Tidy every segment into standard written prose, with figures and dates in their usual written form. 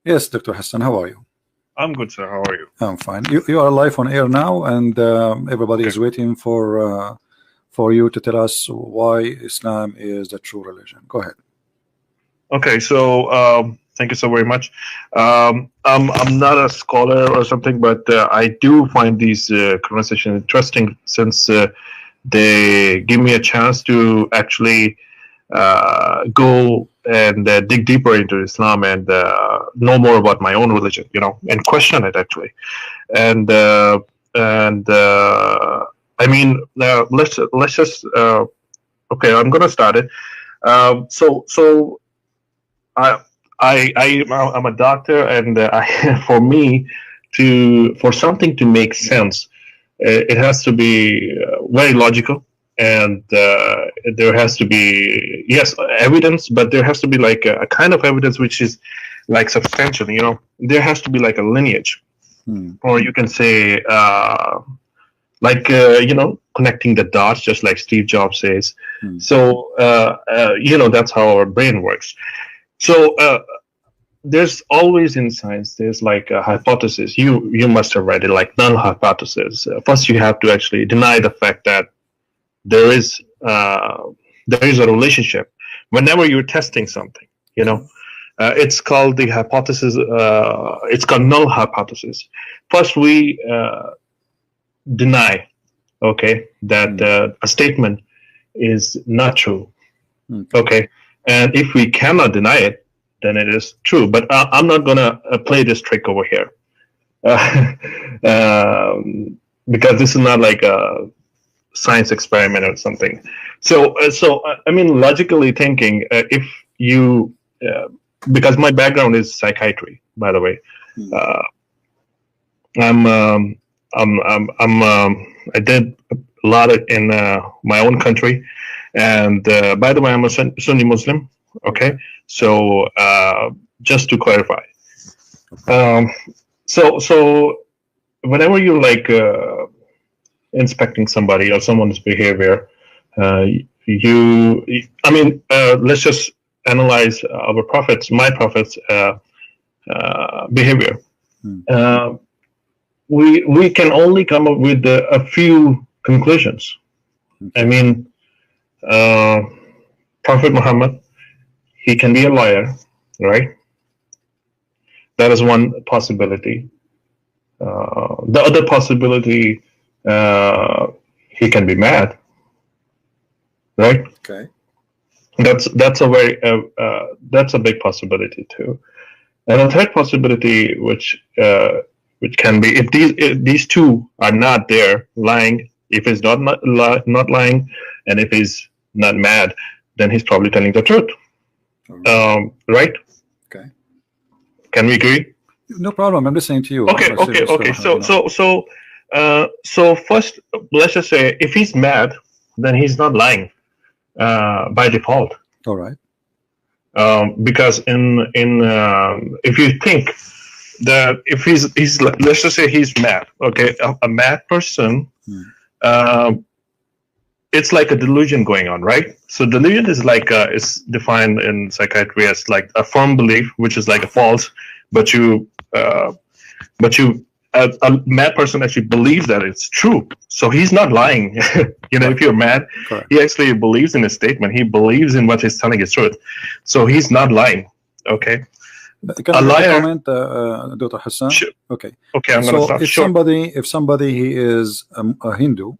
Yes, Dr. Hassan, how are you? I'm good, sir. How are you? I'm fine. You are live on air now, and everybody is Okay. waiting for you to tell us why Islam is the true religion. Go ahead. Okay. So, thank you so very much. I'm not a scholar or something, but I do find these conversations interesting since they give me a chance to actually go and dig deeper into Islam and know more about my own religion, and question it actually. And I mean, let's just okay. I'm gonna start it. So I I'm a doctor, and for me for something to make sense, it has to be very logical, and there has to be, yes, evidence, but there has to be like a kind of evidence which is like substantial. There has to be like a lineage, or you can say like connecting the dots, just like Steve Jobs says. So that's how our brain works. So there's always in science, there's like a hypothesis. You must have read it, like null hypothesis. First, you have to actually deny the fact that there is a relationship. Whenever you're testing something, it's called the hypothesis. It's called null hypothesis. First, we deny, okay, that a statement is not true. Okay, and if we cannot deny it, then it is true. But I'm not gonna play this trick over here, because this is not like a science experiment or something. So I mean, logically thinking, if you because my background is psychiatry, by the way. I did a lot in my own country, and by the way, I'm a Sunni Muslim. Okay, so just to clarify, so whenever you're like inspecting somebody or someone's behavior, let's just analyze my prophet's behavior. We can only come up with a few conclusions. I mean, Prophet Muhammad, he can be a liar, right? That is one possibility. The other possibility, he can be mad, right? Okay. That's a big possibility too. And a third possibility, which can be, if these two are not there, lying. If he's not lying, and if he's not mad, then he's probably telling the truth. Right? Okay. Can we agree? No problem. I'm listening to you. Okay. So first, let's just say if he's mad, then he's not lying by default. All right. Because if you think that if he's let's just say he's mad, okay, a mad person, it's like a delusion going on, right? So delusion is like it's defined in psychiatry as like a firm belief, which is like a false, but a mad person actually believes that it's true. So he's not lying. If you're mad, correct, he actually believes in his statement. He believes in what he's telling is truth. So he's not lying. Okay. Can I comment, Dr. Hassan? Sure. Okay. Okay, I'm going to start. If somebody he is a Hindu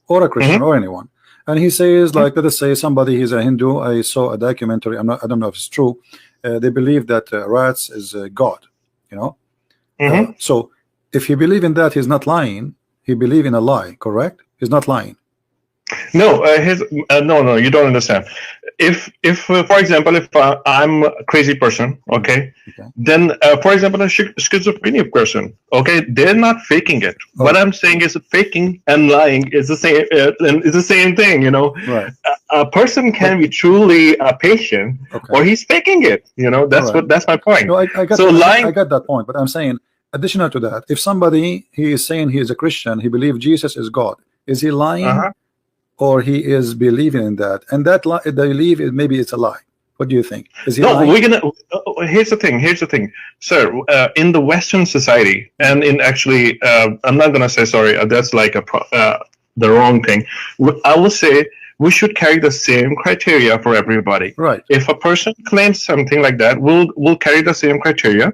or a Christian or anyone, and he says, like, let us say somebody he's a Hindu. I saw a documentary. I don't know if it's true. They believe that rats is God. So if he believe in that, he's not lying. He believe in a lie. Correct? He's not lying. No, no, you don't understand. If for example, if I'm a crazy person, okay, then for example, a schizophrenic person, okay, they're not faking it. Oh. What I'm saying is faking and lying is the same. Is the same thing, Right. A person can be truly a patient, or he's faking it. That's right. That's my point. No, I got I got that point, but I'm saying, additional to that, if somebody he is saying he is a Christian, he believes Jesus is God, is he lying? Or he is believing in that, and that belief is maybe it's a lie. What do you think? Is he No, lying? we're gonna. Here's the thing. Here's the thing, sir. In the Western society, and in actually, I'm not gonna say sorry. That's like the wrong thing. I will say we should carry the same criteria for everybody. Right. If a person claims something like that, we'll carry the same criteria.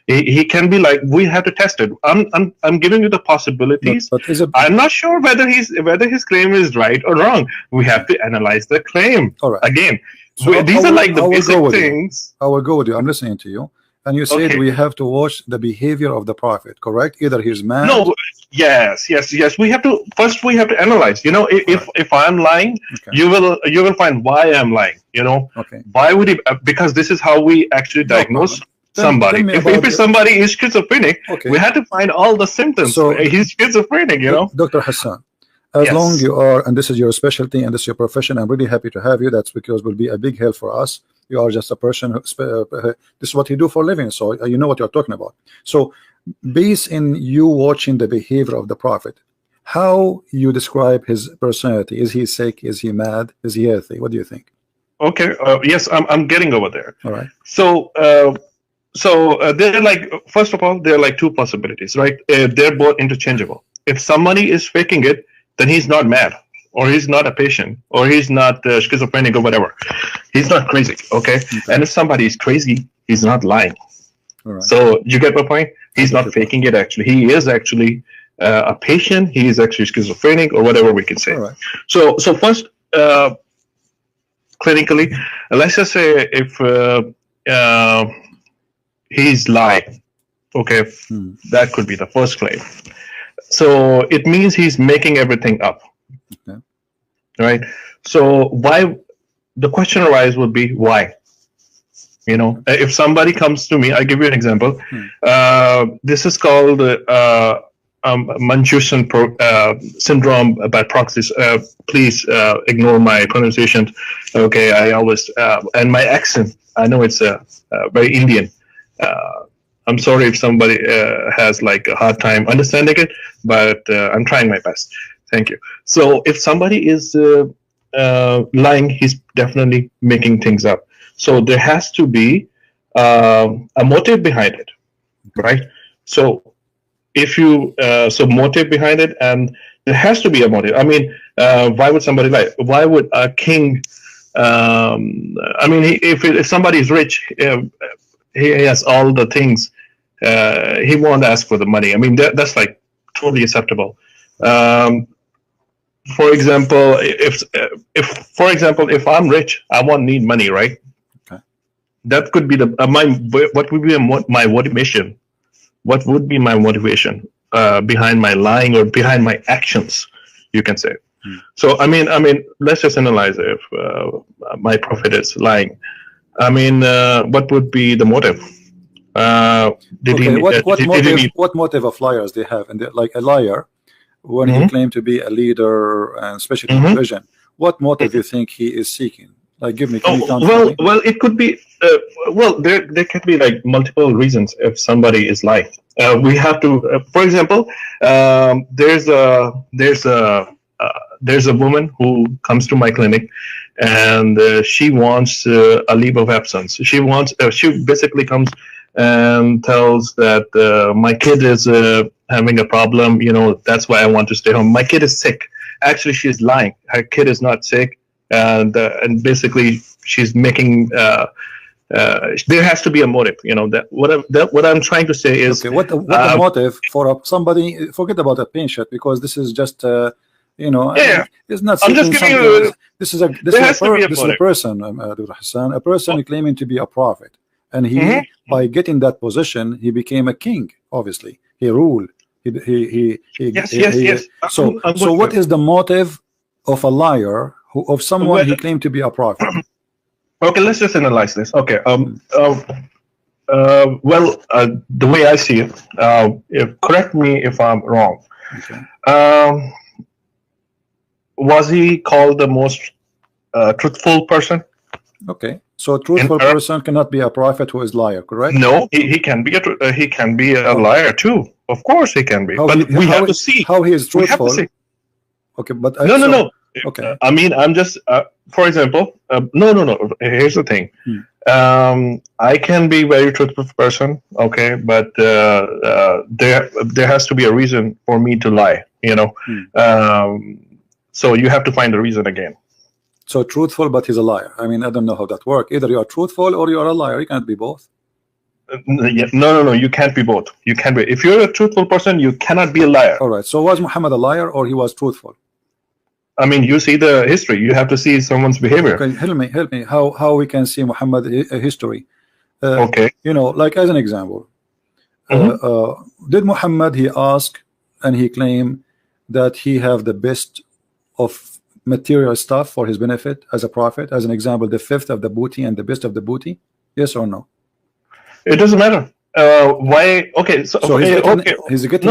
He can be like, we have to test it. I'm giving you the possibilities. But is it? I'm not sure whether his claim is right or wrong. We have to analyze the claim. All right. Again. So These are like the basic you. things. I will go with you. I'm listening to you. And you said Okay. we have to watch the behavior of the prophet, correct? Either he's mad. No, yes. We have to analyze. You know, if I'm lying, Okay. you will find why I'm lying. You know, Okay. why would he? Because this is how we actually No diagnose problem. somebody. Tell me If about somebody is schizophrenic, Okay. we have to find all the symptoms. So- He's schizophrenic. You know. Dr. Hassan, as Yes. long you are, and this is your specialty and this is your profession, I'm really happy to have you. That's because it will be a big help for us. You are just a person who this is what you do for a living, so you know what you're talking about. So based in you watching the behavior of the prophet, how you describe his personality? Is he sick? Is he mad? Is he healthy? What do you think? Okay. Yes, I'm getting over there. All right. So, they're like, first of all, they're like two possibilities, right? They're both interchangeable. If somebody is faking it, then he's not mad, or he's not a patient, or he's not schizophrenic, or whatever. He's not crazy, okay? And if somebody is crazy, he's not lying. All right. So you get my point? He's I get not your faking it, actually. He is actually a patient. He is actually schizophrenic, or whatever we can say. All right. So first, clinically, let's just say if he's lying, okay, that could be the first claim. So it means he's making everything up, Okay. right? So why? The question arises would be why? You know, if somebody comes to me, I'll give you an example. This is called Munchausen syndrome by proxy. Please ignore my pronunciation. Okay, I always and my accent. I know it's very Indian. I'm sorry if somebody has like a hard time understanding it, but I'm trying my best. Thank you. So if somebody is lying, he's definitely making things up. So there has to be a motive behind it, right? So if you motive behind it, and there has to be a motive. I mean, why would somebody lie? Why would a king? I mean, if somebody is rich, he has all the things. He won't ask for the money. I mean, that's like totally acceptable. For example, if I'm rich, I won't need money, right? Okay. That could be what would be my motivation? What would be my motivation behind my lying or behind my actions? You can say. So I mean, let's just analyze if my prophet is lying. I mean, what would be the motive? What motive of liars they have? And like a liar, when he claimed to be a leader and especially in religion, what motive you think he is seeking? Like, give me. Well, it could be. There could be like multiple reasons if somebody is lying. We have to, for example, there's a woman who comes to my clinic, and she wants a leave of absence. She basically comes and tells that my kid is having a problem. You know, that's why I want to stay home. My kid is sick. Actually, she's lying. Her kid is not sick, and basically she's making. There has to be a motive. You know that what I'm trying to say is. Okay, what the motive for somebody? Forget about a patient, because this is just. It's not. I'm just giving you. This is a person, Dr. Hassan, a person claiming to be a prophet, and he by getting that position, he became a king. Obviously, he ruled. Yes. So what is the motive of a liar of someone he claimed to be a prophet? Okay, let's just analyze this. Okay. The way I see it, correct me if I'm wrong. Okay. Was he called the most truthful person? Okay, so a truthful person cannot be a prophet who is liar, correct? No, he can be a liar too. Of course, he can be. But we have to see how he is truthful. We have to see. Okay, but No. Okay. I mean, I'm just, for example, no. Here's the thing. I can be very truthful person, okay, but there has to be a reason for me to lie, you know. So you have to find the reason again. So truthful, but he's a liar. I mean, I don't know how that works. Either you are truthful or you are a liar. You can't be both. No. You can't be both. You can't be. If you're a truthful person, you cannot be a liar. All right. So was Muhammad a liar or he was truthful? I mean, you see the history. You have to see someone's behavior. Okay, help me. How we can see Muhammad history? Okay. You know, like as an example, did Muhammad he ask and he claim that he have the best of material stuff for his benefit as a prophet? As an example, the fifth of the booty and the best of the booty. Yes or no? It doesn't matter. Why? Okay, so he's getting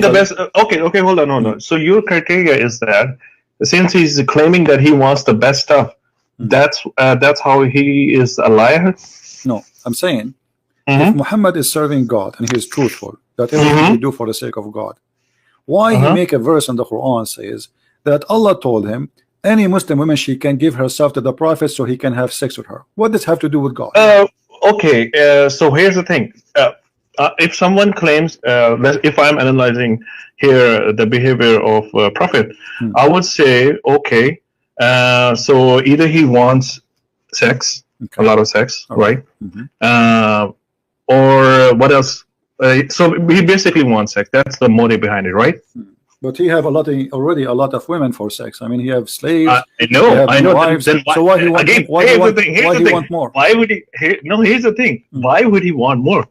the best. Okay, hold on, no. So your criteria is that since he's claiming that he wants the best stuff, that's how he is a liar. No, I'm saying if Muhammad is serving God and he is truthful, that everything he do for the sake of God, why he make a verse in the Quran says that Allah told him any Muslim woman she can give herself to the Prophet so he can have sex with her? What does this have to do with God? Okay, so here's the thing. If someone claims, if I'm analyzing here the behavior of Prophet, I would say, okay, so either he wants sex, a lot of sex, right? Or what else? So he basically wants sex. That's the motive behind it, right? But he have already a lot of women for sex. I mean, he have slaves. I know. Wives. Then why, so why he want? Again, why he want more? Why would he? Here's the thing. Why would he want more?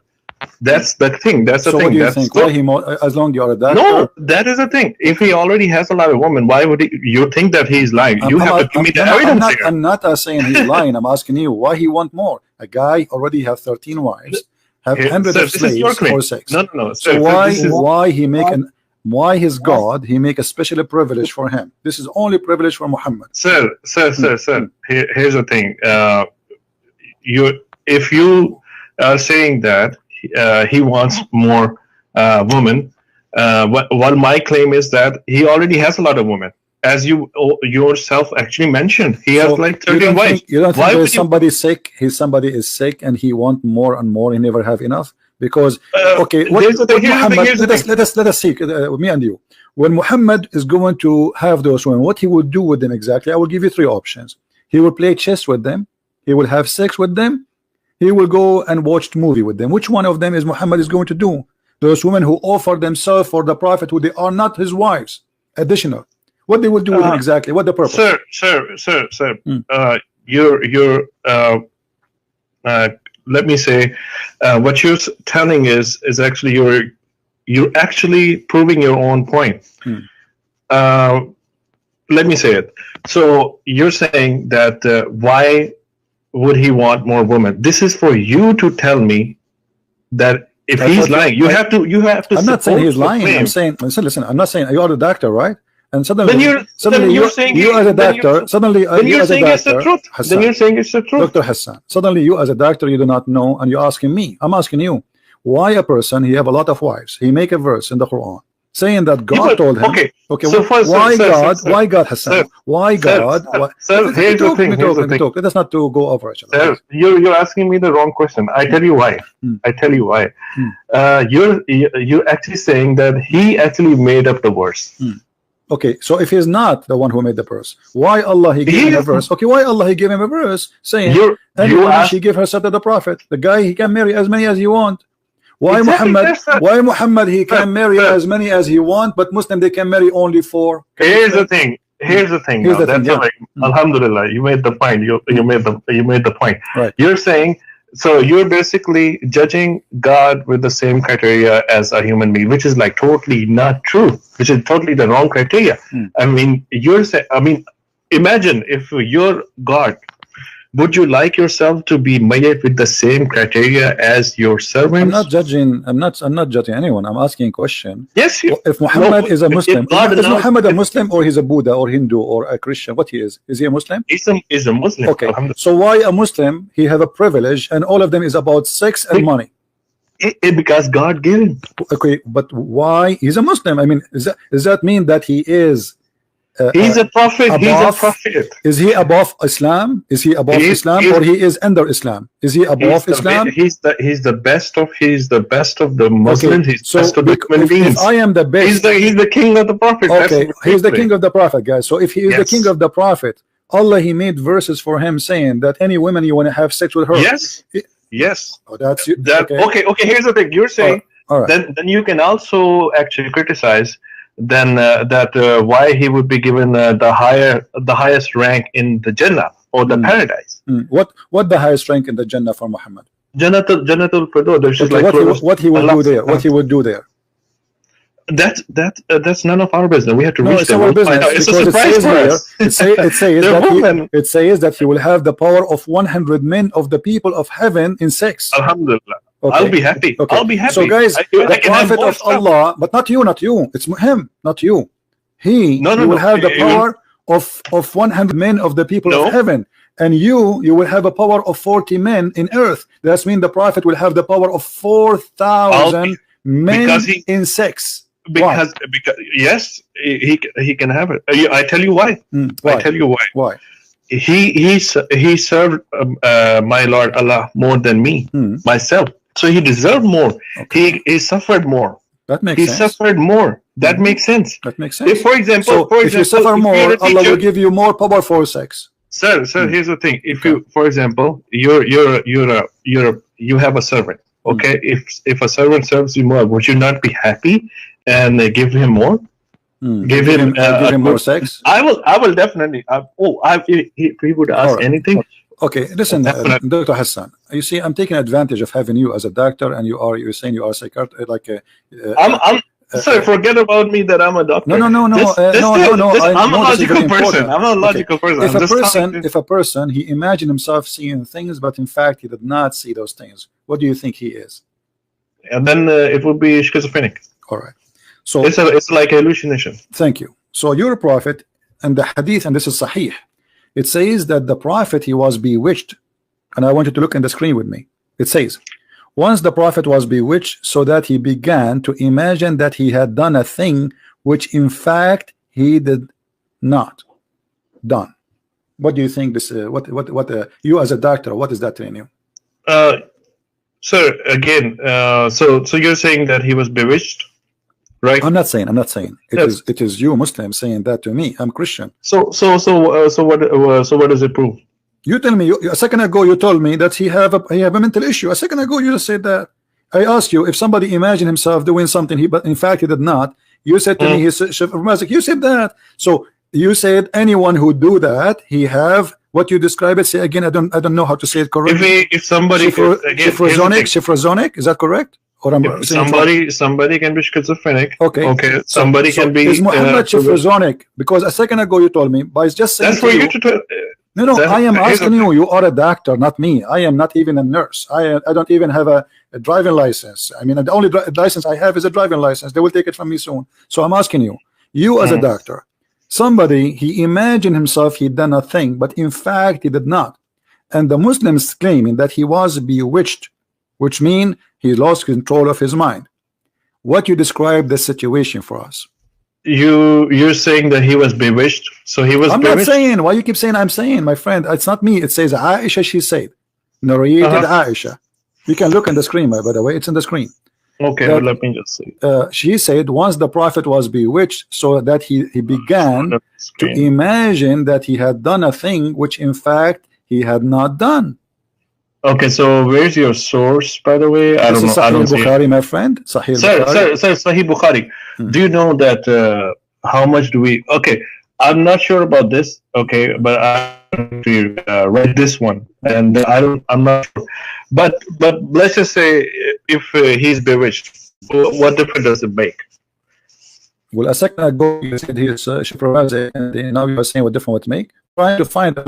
That's the thing. That's the thing. So what do you think? Why he more? As long as you are a doctor. No, that is the thing. If he already has a lot of women, why would he? You think that he's lying? You have to give me the evidence. I'm not saying he's lying. I'm asking you why he want more. A guy already have 13 wives, have hundreds of slaves for sex. No. So why he make an why his God he make a special privilege for him? This is only privilege for Muhammad. Sir. Here's the thing. If you are saying that he wants more women, while my claim is that he already has a lot of women, as you yourself actually mentioned. He has like 13 wives. You don't think somebody sick? Somebody is sick and he want more and more. He never have enough. Because let us see me and you. When Muhammad is going to have those women, what he will do with them exactly? I will give you three options. He will play chess with them. He will have sex with them. He will go and watch the movie with them. Which one of them is Muhammad is going to do? Those women who offer themselves for the Prophet, who they are not his wives, additional. What they will do with them exactly? What the purpose? Sir. Let me say, what you're telling is actually you're actually proving your own point. Let me say it. So you're saying that why would he want more women? This is for you to tell me that if he's lying, you have to. I'm not saying he's lying. I'm saying, listen. I'm not saying you are a doctor, right? And suddenly you as a doctor, then you're saying it's the truth. Then you're saying it's the truth. Dr. Hassan, suddenly you as a doctor, you do not know, and you're asking me. I'm asking you, why a person, he have a lot of wives. He make a verse in the Quran saying that God told him. Okay. So why God, Hassan? Why God? Sir, here's the thing. Let us not to go over each other. Sir, you're asking me the wrong question. I tell you why. You're actually saying that he actually made up the verse. Okay, so if he's not the one who made the verse, why Allah he gave him a verse? Okay, why Allah he gave him a verse saying she gave herself to the Prophet? The guy he can marry as many as he want. Why Muhammad he can marry as many as he want, but Muslim they can marry only 4? Here's the thing. Alhamdulillah, you made the point. You made the point. Right. You're saying. So you're basically judging God with the same criteria as a human being, which is like totally not true, which is totally the wrong criteria. I mean, imagine if you're God, would you like yourself to be made with the same criteria as your servants? I'm not judging anyone. I'm asking a question. Yes. If Muhammad is a Muslim, is Muhammad a Muslim or he's a Buddha or Hindu or a Christian? What he is? Is he a Muslim? He's a Muslim. Okay. So why a Muslim? He have a privilege, and all of them is about sex and money. Because God gave him. Okay, but why he's a Muslim? I mean, does that mean that he is He's a prophet. He's a above, prophet. is he above Islam? Is he above Islam, or he is under Islam? Is he above Islam? He's the best of the Muslims. Okay. He's the best of the human beings. If I am the best, he's the king of the prophet. okay, he's the king of the prophet, guys. So if he is the king of the prophet, Allah, he made verses for him saying that any woman you want to have sex with her. Yes. Yes. Oh, that's that. Okay. Okay. Here's the thing. You're saying. All right. Then you can also actually criticize then that why he would be given the highest rank in the Jannah or the paradise. What the highest rank in the Jannah for Muhammad? Jannatul Firdaus. There's just what he would do there. What he would do there. That's none of our business. We have to reach it's our business. It's a surprise for us. It says that he will have the power of 100 men of the people of heaven in sex. Alhamdulillah. Okay. I'll be happy. Okay. I'll be happy. So guys, the prophet of Allah, but not you, it's him, not you. He will have the power of 100 men of the people of heaven, and you will have a power of 40 men in earth. That means the prophet will have the power of 4,000 men in sex. Because yes, he can have it. I tell you why. Why? I tell you why. Why? He served my Lord Allah more than me myself. So he deserved more. Okay. He suffered more. That makes sense. He suffered more. That makes sense. That makes sense. If, for example, if you suffer more, Allah will give you more power for sex. Sir, here's the thing. If you, for example, you have a servant. Okay, if a servant serves you more, would you not be happy and give him more? Give him more sex. I will definitely. If he would ask anything. Okay, listen, Dr. Hassan. You see, I'm taking advantage of having you as a doctor, and you're saying you are a psychiatrist. Sir, forget about me that I'm a doctor. No. I'm a logical person. I'm a logical person. If a person he imagined himself seeing things, but in fact he did not see those things, what do you think he is? And then it would be schizophrenic. All right. So it's like hallucination. Thank you. So your prophet and the hadith, and this is sahih, it says that the prophet, he was bewitched, and I want you to look in the screen with me. It says, once the prophet was bewitched, so that he began to imagine that he had done a thing which in fact he did not done. What do you think this you as a doctor, what is that telling you? Sir, again, so you're saying that he was bewitched, right? I'm not saying it is you Muslim saying that to me. I'm Christian. So what does it prove? You tell me. A second ago you told me that he have a mental issue. A second ago you just said that. I asked you if somebody imagined himself doing something, but in fact he did not. You said to me, he's you said that. So you said anyone who do that, he have what you describe it. Say again. I don't know how to say it correctly. If somebody schizophrenic, is that correct? Or somebody can be schizophrenic. Okay. Somebody can be. Is Muhammad schizophrenic? Because a second ago you told me by just saying. That's for you to. No. I am asking you. You are a doctor, not me. I am not even a nurse. I don't even have a driving license. I mean, the only license I have is a driving license. They will take it from me soon. So I'm asking you. You as a doctor, somebody he imagined himself he done a thing, but in fact he did not. And the Muslims claiming that he was bewitched, which means he lost control of his mind. What you describe the situation for us? You're saying that he was bewitched, so he was. I'm not saying. Why you keep saying I'm saying, my friend? It's not me. It says Aisha. She said, narrated Aisha. You can look on the screen, by the way. It's on the screen. Okay, well, let me just see. She said once the prophet was bewitched, so that he began to imagine that he had done a thing which in fact he had not done. Okay, so where's your source, by the way? I don't know. Sahih Bukhari, my friend. Sahih Bukhari. Sir, Sahih Bukhari. Do you know that how much do we? Okay, I'm not sure about this. Okay, but I read this one, and I'm not sure. But let's just say if he's bewitched, what difference does it make? Well, a second ago you said he's shifra, and now you are saying what difference would make. Trying to find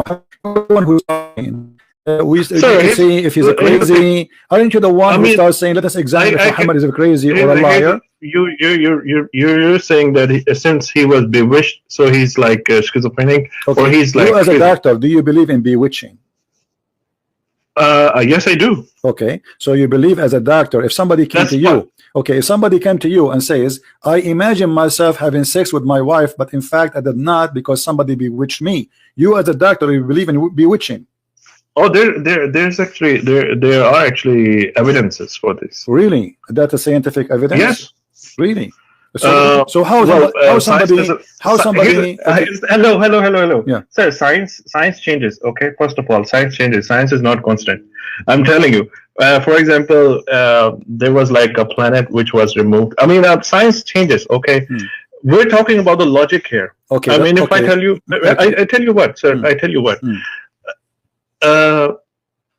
one who's talking. We see if he's a crazy. Aren't you the one who starts saying, "Let us examine if Muhammad is a crazy or a liar"? You're saying that since he was bewitched, so he's like schizophrenic, or he's like. You as a doctor, do you believe in bewitching? Yes, I do. Okay, so you believe as a doctor, if somebody came That's to what- you, okay, if somebody came to you and says, I imagine myself having sex with my wife, but in fact I did not because somebody bewitched me. You as a doctor, you believe in bewitching. Oh, there's actually there are actually evidences for this. Really? That's a scientific evidence? Yes. Really? So how somebody hello. Yeah. Sir, science changes. Okay, first of all, science changes. Science is not constant. I'm telling you. For example, there was like a planet which was removed. I mean, science changes. Okay, we're talking about the logic here. Okay. I mean, if I tell you, I tell you what, sir. I tell you what.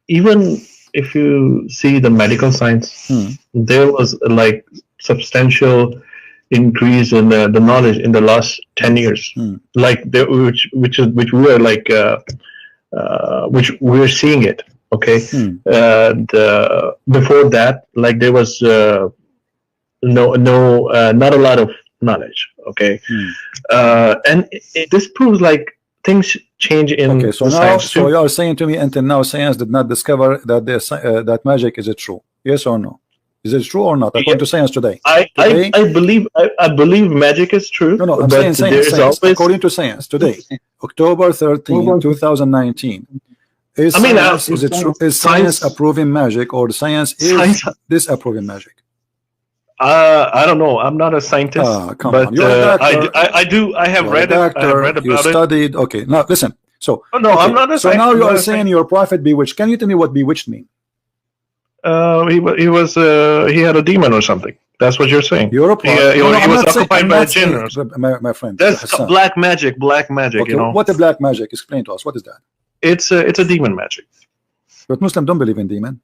Even if you see the medical science, there was like substantial increase in the knowledge in the last 10 years, like which we are like which we're seeing it. Okay, before that, like there was not a lot of knowledge. Okay, and this proves like things change in okay, so now, so you are saying to me until now science did not discover that that magic is it true? Yes or no? Is it true or not? According to science today. I believe magic is true. No, I'm saying science. According to science today, October 13, 2019. Is it true? Is science approving magic or science is disapproving magic? I don't know. I'm not a scientist, but I have read it. I read about you studied. Okay, now listen. So no, okay. I'm not a scientist. So now you are saying your prophet bewitched. Can you tell me what bewitched mean? He had a demon or something. That's what you're saying. You're a prophet. He was occupied by a jinn. My friend. That's black magic. Black magic. Okay, what is black magic? Explain to us. What is that? It's a demon magic. But Muslims don't believe in demon.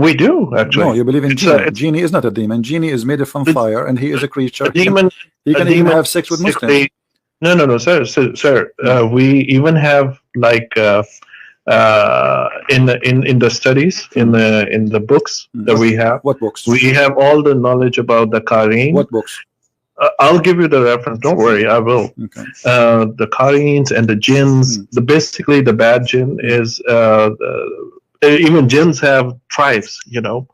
We do actually. No, you believe in genie. Genie is not a demon. Genie is made from fire, and he is a creature. A demon. He can even have sex with Muslims. No, sir. We even have like in the studies in the books that we have. What books? We have all the knowledge about the Qareen. What books? I'll give you the reference. Don't worry, I will. Okay. The Qareens and the jinns. Basically, the bad jinn is. Even jinns have tribes, you know,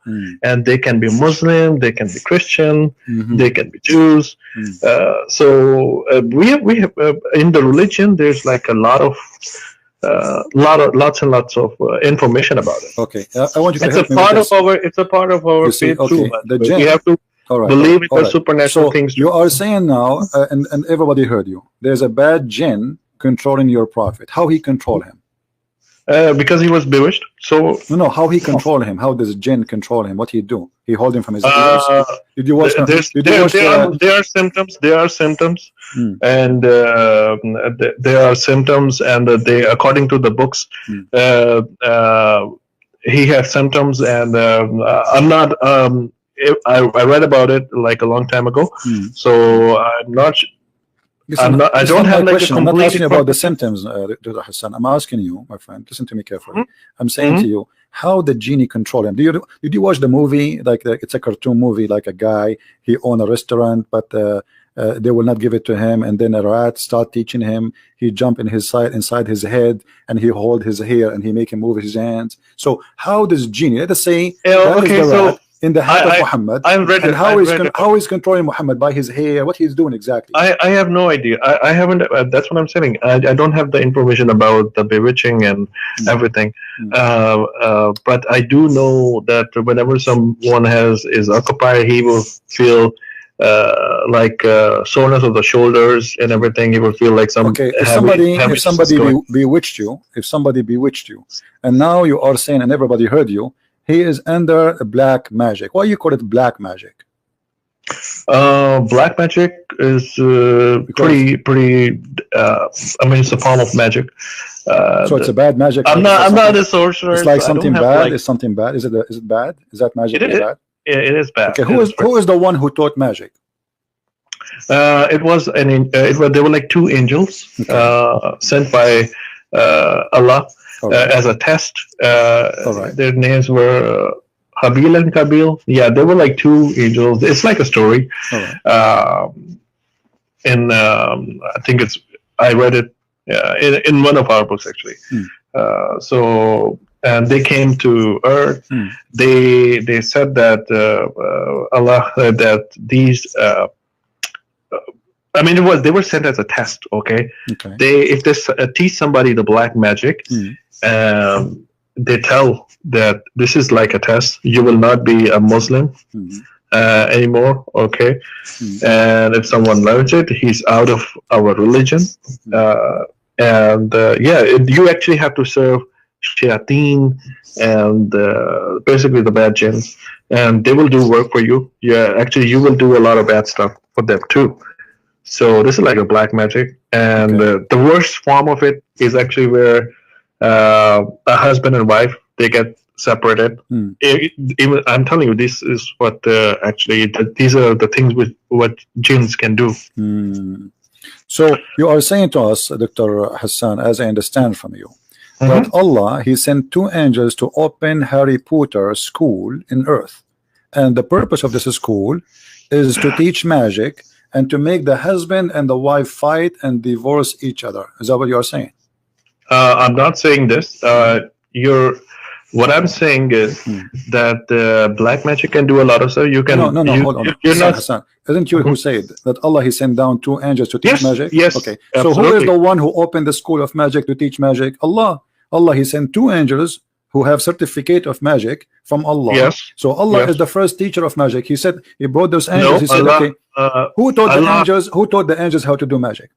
and they can be Muslim, they can be Christian, they can be Jews. So we have in the religion. There's like a lot of lots and lots of information about it. Okay, I want you to help me It's a part of our faith too. The jinn. We have to believe in the supernatural things. You are saying now, and everybody heard you. There's a bad jinn controlling your prophet. How he control him? Because he was bewitched. So no, how he control him? How does jinn control him? What he do? He hold him from his ears. Did you watch? There are symptoms. There are symptoms, and there are symptoms, and they, according to the books, he has symptoms, and I'm not. I read about it like a long time ago, so I'm not. I don't have like I'm not asking about the symptoms, Dr. Hassan. I'm asking you, my friend. Listen to me carefully. I'm saying to you, how the genie control him? Did you watch the movie? Like it's a cartoon movie, like a guy he own a restaurant, but they will not give it to him, and then a rat start teaching him. He jump inside his head, and he hold his hair, and he make him move his hands. So how does genie? Let us say rat in the head of Muhammad. How is controlling Muhammad by his hair? What he's doing exactly? I have no idea. I haven't. That's what I'm saying. I don't have the information about the bewitching and everything. But I do know that whenever someone is occupied, he will feel like soreness of the shoulders and everything. He will feel like some. Okay, if somebody bewitched you, and now you are saying, and everybody heard you, he is under black magic. Why you call it black magic? Black magic is pretty. I mean, it's a form of magic. So it's a bad magic. I'm not a sorcerer. It's like something bad. It's something bad. Is it bad? Is that magic bad? Yeah, it is bad. Okay, who is the one who taught magic? There were like two angels sent by Allah. As a test. Their names were Habil and Kabil. Yeah, they were like two angels. It's like a story. I think I read it in one of our books actually. and they came to Earth. They said that Allah that these. I mean, they were sent as a test. Okay. If they teach somebody the black magic, they tell that this is like a test. You will not be a Muslim anymore. Okay. And if someone learns it, he's out of our religion. You actually have to serve shayateen and basically the bad jinns, and they will do work for you. Actually, you will do a lot of bad stuff for them too. So this is like a black magic, and the worst form of it is actually where a husband and wife, they get separated. Even I'm telling you, this is what these are the things with what jinns can do. So you are saying to us, Dr. Hassan, as I understand from you, that Allah, He sent 2 angels to open Harry Potter school in Earth, and the purpose of this school is to teach magic and to make the husband and the wife fight and divorce each other. Is that what you are saying? I'm not saying this. What I'm saying is that black magic can do a lot of stuff. You can. No. Hold on. Hassan, isn't you who said that Allah He sent down 2 angels to teach magic? Yes. Okay. Absolutely. So who is the one who opened the school of magic to teach magic? Allah. Allah He sent 2 angels who have certificate of magic from Allah. Yes. So Allah is the first teacher of magic. He said He brought those angels. No, he said, Allah, okay, who taught the angels? Who taught the angels how to do magic?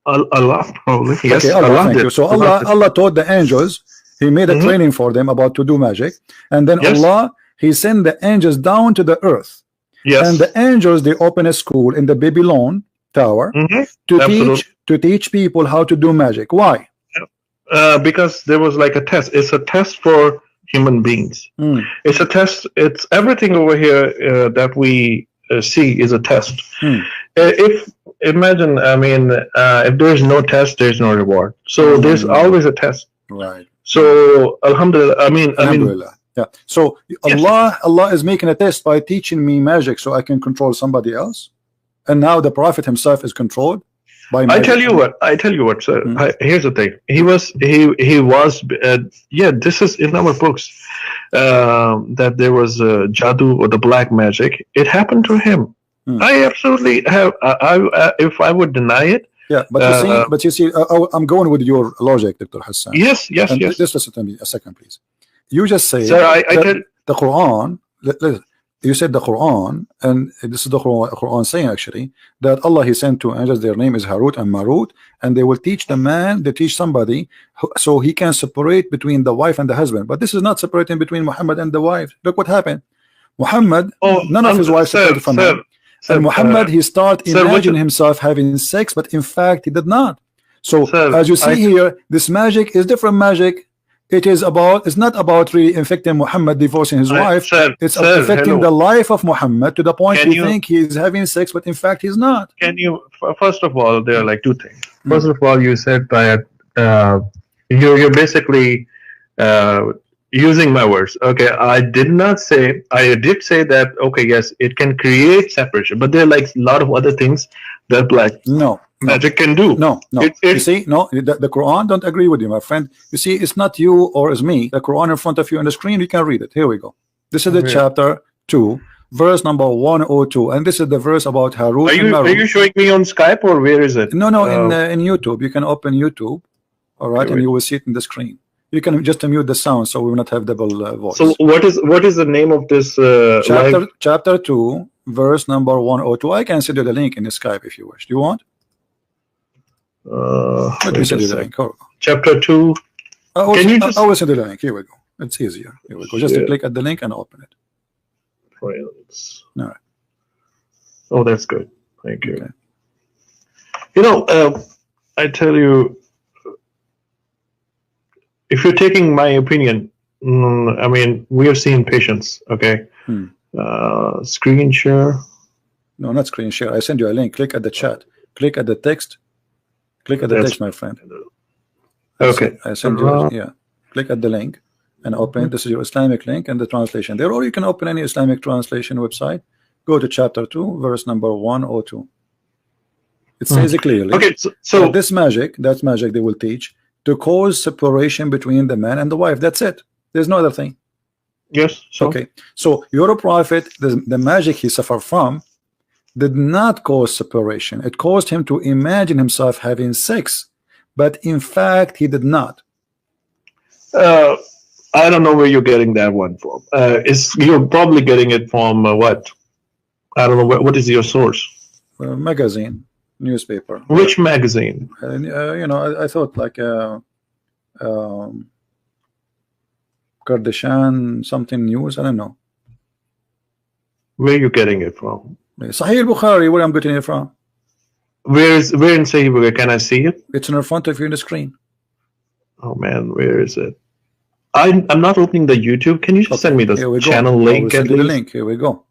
Allah, probably. Yes. Okay, Allah, thank did. you. So Allah taught the angels. He made a training for them about to do magic, and then Allah He sent the angels down to the earth. Yes. And the angels, they open a school in the Babylon Tower to teach people how to do magic. Why? Because there was like a test. It's a test for human beings. It's a test. It's everything over here that we see is a test. If imagine, I mean, if there's no test, there's no reward. So there's always a test. Right. So Alhamdulillah. Alhamdulillah. Yeah. So Allah is making a test by teaching me magic so I can control somebody else, and now the Prophet himself is controlled by magic. I tell you what, sir. Here's the thing. He was. This is in our books that there was jadoo or the black magic. It happened to him. I absolutely have. If I would deny it. Yeah, but you see, I'm going with your logic, Dr. Hassan. Yes. Just listen to me a second, please. You just say the Quran. You said the Quran, and this is the Quran saying actually that Allah He sent 2 angels. Their name is Harut and Marut, and they will teach the man. They teach somebody so he can separate between the wife and the husband. But this is not separating between Muhammad and the wife. Look what happened. Muhammad, none of his wives separated from him. And Muhammad, he started imagining himself having sex, but in fact he did not. So as you see here, this magic is different magic. It's not about really infecting Muhammad divorcing his wife. It's affecting the life of Muhammad to the point you think he's having sex, but in fact he's not. Can you? First of all, there are like 2 things. First of all, you said that you're basically using my words. Okay, I did not say. I did say that. Okay, yes, it can create separation, but there are like a lot of other things that black magic can do. No. You see, the Quran don't agree with you, my friend. You see, it's not you or it's me. The Quran in front of you on the screen. You can read it. Here we go. This is the chapter 2, verse number 102, and this is the verse about Harut. Are you showing me on Skype or where is it? No, in YouTube. You can open YouTube, all right, and you will see it in the screen. You can just mute the sound so we will not have double voice. So what is the name of this chapter 2, verse number 102? I can send you the link in the Skype if you wish. Do you want? Let me send you the link. Chapter 2. I will send you the link. Here we go. It's easier. Here we go. Just click at the link and open it. Friends. All right. Oh, that's good. Thank you. Okay. You know, I tell you, if you're taking my opinion, I mean, we have seen patients, okay? Screen share. No, not screen share. I send you a link. Click at the chat. Click at the text. Click at the text, my friend. Okay. I send you, click at the link and open. This is your Islamic link and the translation there, or you can open any Islamic translation website. Go to chapter 2, verse number 102. It says it clearly. Okay, so this magic, that magic they will teach, to cause separation between the man and the wife. That's it. There's no other thing. Yes. So Okay. So your prophet, the magic he suffered from, did not cause separation. It caused him to imagine himself having sex, but in fact he did not. I don't know where you're getting that one from. You're probably getting it from what? I don't know. What is your source? Magazine, newspaper. Which magazine? You know, I thought like Kardashian something news. I don't know. Where are you getting it from? Sahih al-Bukhari. Where I'm getting it from? Where in Sahih Bukhari? Can I see it? It's in front of you on the screen. Oh man, where is it? I'm not opening the YouTube. Can you just send me the channel link? Send you the link. Here we go.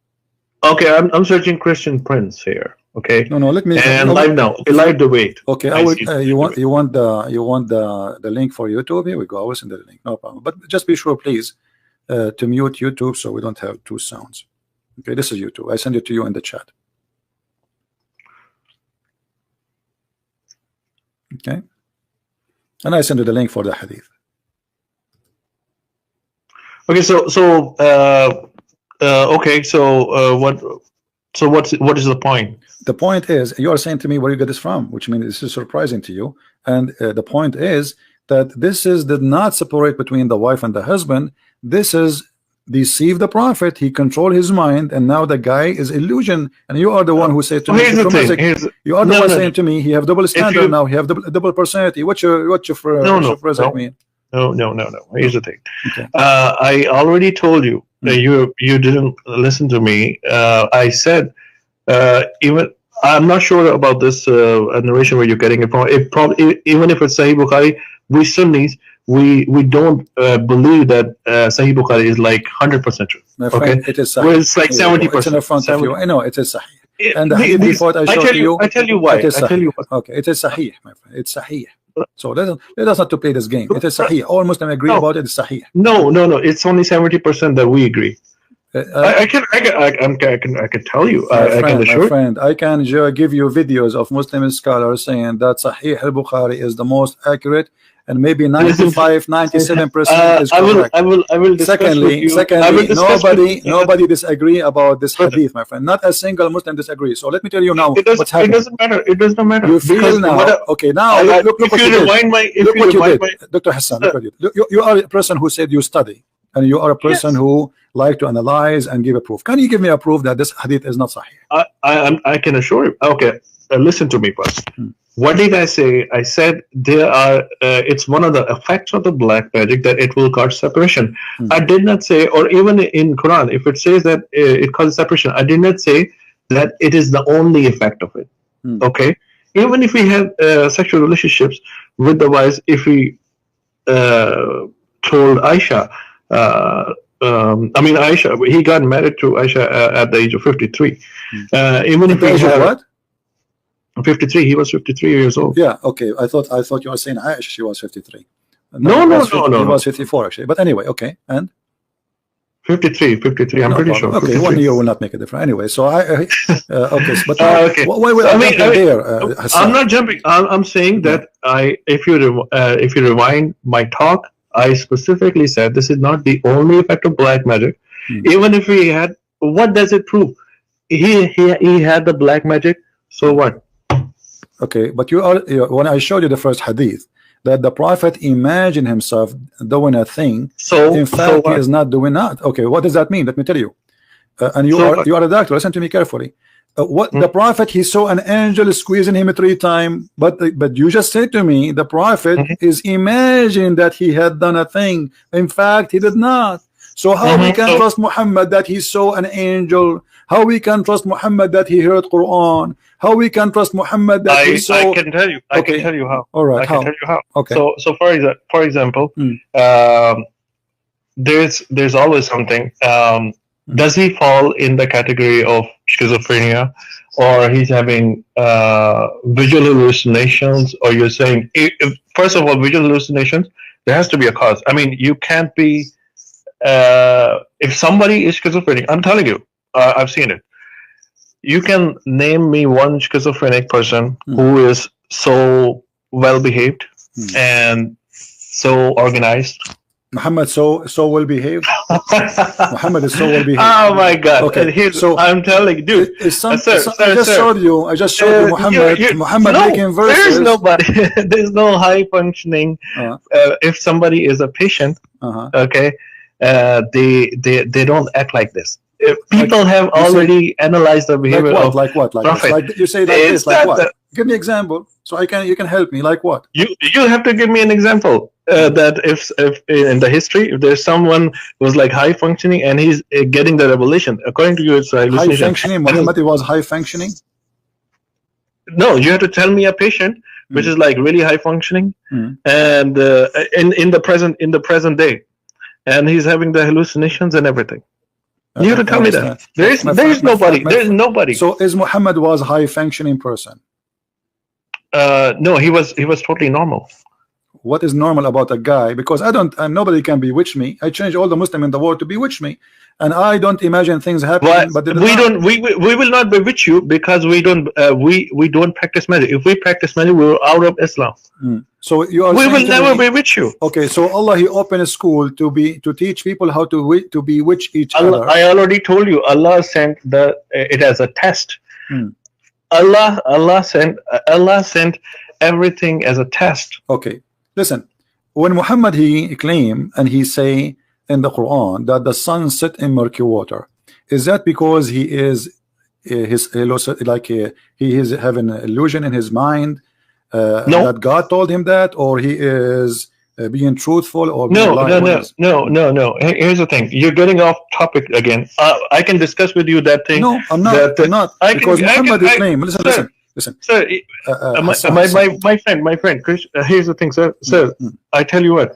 Okay, I'm searching Christian Prince here. Okay. No, let me. And live now. Okay, live debate. Okay, I will. You want the link for YouTube? Here we go. I will send the link. No problem. But just be sure, please, to mute YouTube so we don't have two sounds. Okay, this is YouTube. I send it to you in the chat. Okay, and I send you the link for the hadith. Okay, what is the point? The point is, you are saying to me where you get this from, which means this is surprising to you. And the point is that this did not separate between the wife and the husband. This is deceive the prophet. He controlled his mind, and now the guy is illusion. And you are the one who said to me, you are the one saying to me, he have double standard now. He have double personality. What's your mean? No. Here's the thing. Okay. I already told you that you didn't listen to me. I said even I'm not sure about this narration where you're getting it from. It probably even if it's Sahih Bukhari, we Sunnis we don't believe that Sahih Bukhari is like 100% true. My friend, it is Sahih. Well, it's like 70%. It's in front of you. I know it is Sahih. And the hadith report I showed you. I tell you why. Okay, it is Sahih, my friend. It's Sahih. So let us not to play this game. It is Sahih. All Muslims agree about it. It's Sahih. No. It's only 70% that we agree. I can tell you. My friend, I can give you videos of Muslim scholars saying that Sahih al-Bukhari is the most accurate, and maybe 95-97% is correct. I will. Secondly, nobody disagree about this hadith, my friend. Not a single Muslim disagree. So let me tell you now what's happening. It doesn't matter. It does not matter. You feel now. Okay, now look what you did. Dr. Hassan, look what you did. You are a person who said you study, and you are a person who like to analyze and give a proof. Can you give me a proof that this hadith is not sahih? I can assure you. Okay, listen to me first. What did I say? I said there are. It's one of the effects of the black magic that it will cause separation. I did not say, or even in Quran, if it says that it causes separation, I did not say that it is the only effect of it. Okay, even if we have sexual relationships with the wives, if we told Aisha. Aisha, he got married to Aisha at the age of 53. Even if he had what? 53, he was 53 years old. Yeah, okay. I thought you were saying Aisha, she was 53. No. He was 54 actually. But anyway, okay. And 53. I'm pretty sure. Okay, 53. 1 year will not make a difference. Anyway, so okay. But okay. Why will I there? I'm not jumping. I'm saying that if you rewind my talk, I specifically said this is not the only effect of black magic. Even if we had, what does it prove? He had the black magic. So what? Okay, but when I showed you the first hadith that the prophet imagined himself doing a thing, so in fact he is not doing that. Okay, what does that mean? Let me tell you. And you are a doctor. Listen to me carefully. The prophet, he saw an angel squeezing him 3 times, but you just said to me the prophet is imagining that he had done a thing. In fact, he did not. So how we can trust Muhammad that he saw an angel? How we can trust Muhammad that he heard Quran? How we can trust Muhammad that he saw? I can tell you. I can tell you how. All right. I can tell you how. Okay. So for example, there's always something. Does he fall in the category of schizophrenia, or he's having visual hallucinations? Or you're saying, first of all, visual hallucinations, there has to be a cause. I mean, you can't be, if somebody is schizophrenic, I'm telling you, I've seen it. You can name me one schizophrenic person who is so well behaved and so organized. Muhammad so well behaved. Muhammad is so well behaved. Oh my God! Okay, Here's, so I'm telling you, dude. I just sir. showed you. I just showed you Muhammad no, making verses. there's nobody. There's no high functioning. If somebody is a patient, okay, they don't act like this. People have already analyzed the behavior of like Prophet. Like you say like this, like what? Give me example so you can help me. Like what? You have to give me an example. That if in the history, if there's someone who's like high functioning and he's getting the revelation, according to you, it's high functioning. Muhammad was high functioning. No, you have to tell me a patient which is like really high functioning, and in the present day, and he's having the hallucinations and everything. You have to tell me that. There's nobody. There's nobody. So is Muhammad was a high functioning person? No, he was totally normal. What is normal about a guy? Because nobody can bewitch me. I change all the Muslim in the world to bewitch me, and I don't imagine things happening. But we will not bewitch you because we don't practice magic. If we practice magic, we're out of Islam. So you are we will never bewitch you. Okay, so Allah He opened a school to teach people how to bewitch each other. I already told you. Allah sent it as a test. Allah sent everything as a test. Okay. Listen, when Muhammad he claim and he say in the Quran that the sun set in murky water, is that because he is he is having an illusion in his mind that God told him that, or he is being truthful, or no. Here's the thing: you're getting off topic again. I can discuss with you that thing. No, I'm not. Because Muhammad is claim. Listen, sir. My friend, Chris. Here's the thing, sir. I tell you what.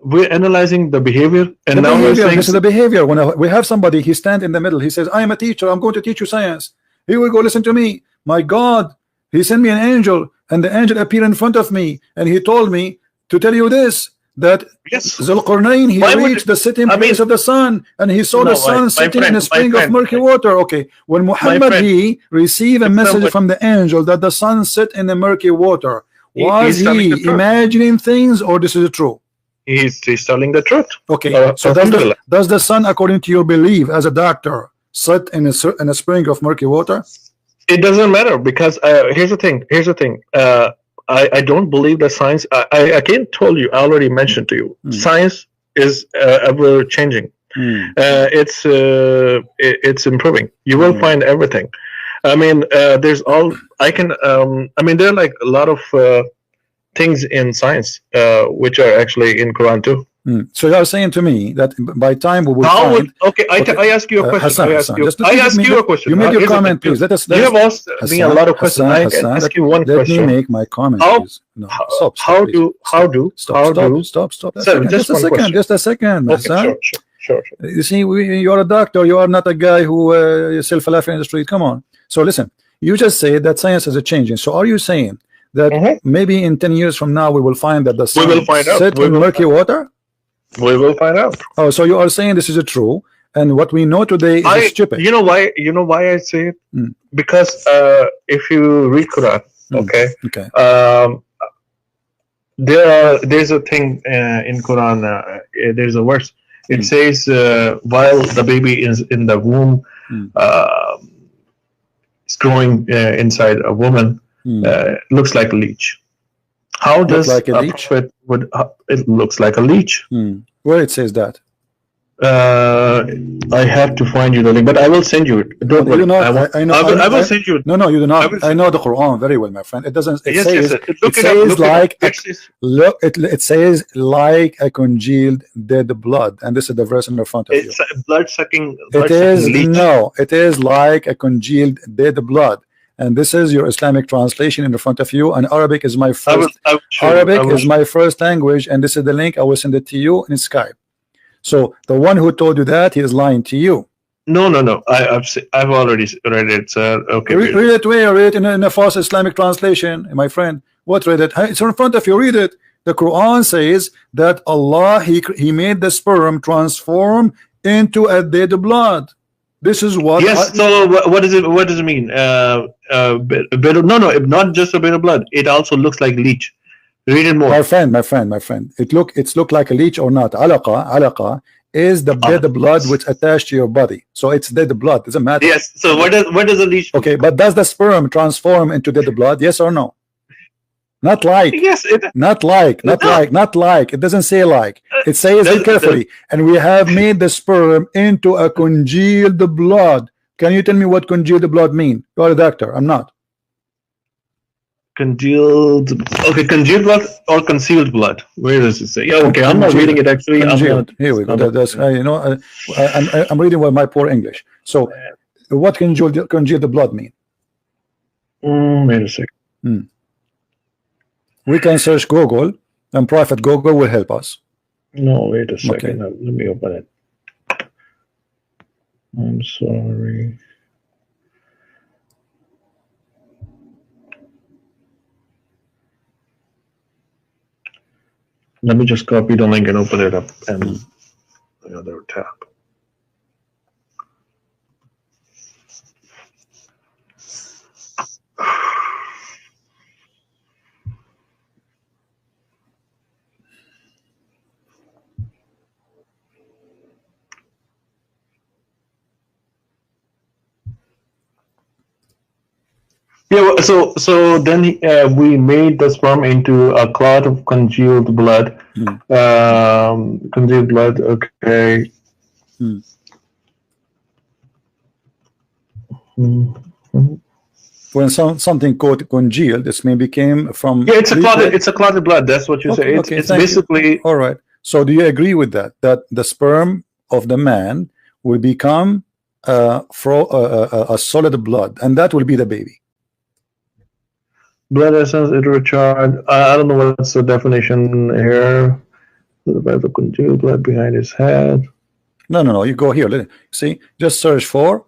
We're analyzing the behavior, and now we're saying this is the behavior. When we have somebody, he stand in the middle. He says, "I am a teacher. I'm going to teach you science. Here we go. Listen to me. My God, He sent me an angel, and the angel appeared in front of me, and he told me to tell you this." That Zulqarnain, he reached the sitting place of the sun, and he saw the sun sitting in a spring of murky water. Okay, when Muhammad he received a message from the angel that the sun set in the murky water, was he imagining things, or this is true? He's telling the truth. Okay, so does the sun, according to your belief as a doctor, set in a spring of murky water? It doesn't matter, because here's the thing. I don't believe that science. I again told you. I already mentioned to you. Science is ever changing. It's improving. You will find everything. I mean, there's all. I can. I mean, there are like a lot of things in science which are actually in Quran too. So you are saying to me that by time we will find... I ask you a question. Hassan, I ask you a question. You make your comment, please. You have asked me a lot of questions. I can ask you one question. Let me make my comment, please. No, stop. Stop. Sir, just a second. Okay, sure. You see, you're a doctor. You are not a guy who is self-laughing in the street. Come on. So listen, you just said that science is changing. So are you saying that maybe in 10 years from now we will find that the sun set in murky water? We will find out. Oh, so you are saying this is true, and what we know today is stupid. You know why? I say it? Because if you read Quran, there's a thing in Quran. There's a verse. It says while the baby is in the womb, it's growing inside a woman. Looks like a leech. How does like a leech? It looks like a leech. Where it says that? I have to find you the link, but I will send you it. Don't worry. I will send you it. No, you do not. I know the Quran very well, my friend. It doesn't. It says it says like a congealed dead blood, and this is the verse in the front of you. It's blood sucking. It is like a congealed dead blood. And this is your Islamic translation in the front of you. And Arabic is my first. Arabic is my first language, and this is the link. I will send it to you in Skype. So the one who told you that, he is lying to you. No. I've already read it, sir. Okay. Read it where? Read it in a false Islamic translation, my friend. What read it? It's in front of you. Read it. The Quran says that Allah he made the sperm transform into a dead blood. This is what. Yes. So what does it? What does it mean? No, not just a bit of blood. It also looks like leech. Read it more. My friend. It's look like a leech or not. Alaqa is the dead blood which attached to your body. So it's dead blood. Doesn't matter. Yes. So what does a leech do? Okay, but does the sperm transform into dead blood? Yes or no? Not like. Yes. Not like. It doesn't say like. It says it carefully. And we have made the sperm into a congealed blood. Can you tell me what congealed blood mean? You're a doctor. I'm not. Congealed. Okay, congealed blood or concealed blood? Where does it say? Yeah. Okay, I'm not reading it actually. Congealed. Here we go. That's I'm reading with my poor English. So, what congealed blood mean? Wait a second. We can search Google, and Prophet Google will help us. No, wait a second. Okay. Let me open it. I'm sorry. Let me just copy the link and open it up and the other tab. Yeah, so then we made the sperm into a clot of congealed blood. Congealed blood, okay. When something called congealed, this maybe came from. Yeah, it's a clotted blood. That's what you say. It's basically. All right. So do you agree with that? That the sperm of the man will become a solid blood, and that will be the baby. Blood essence, it recharge. I don't know what's the definition here. The congealed blood behind his head. No. You go here. See, just search for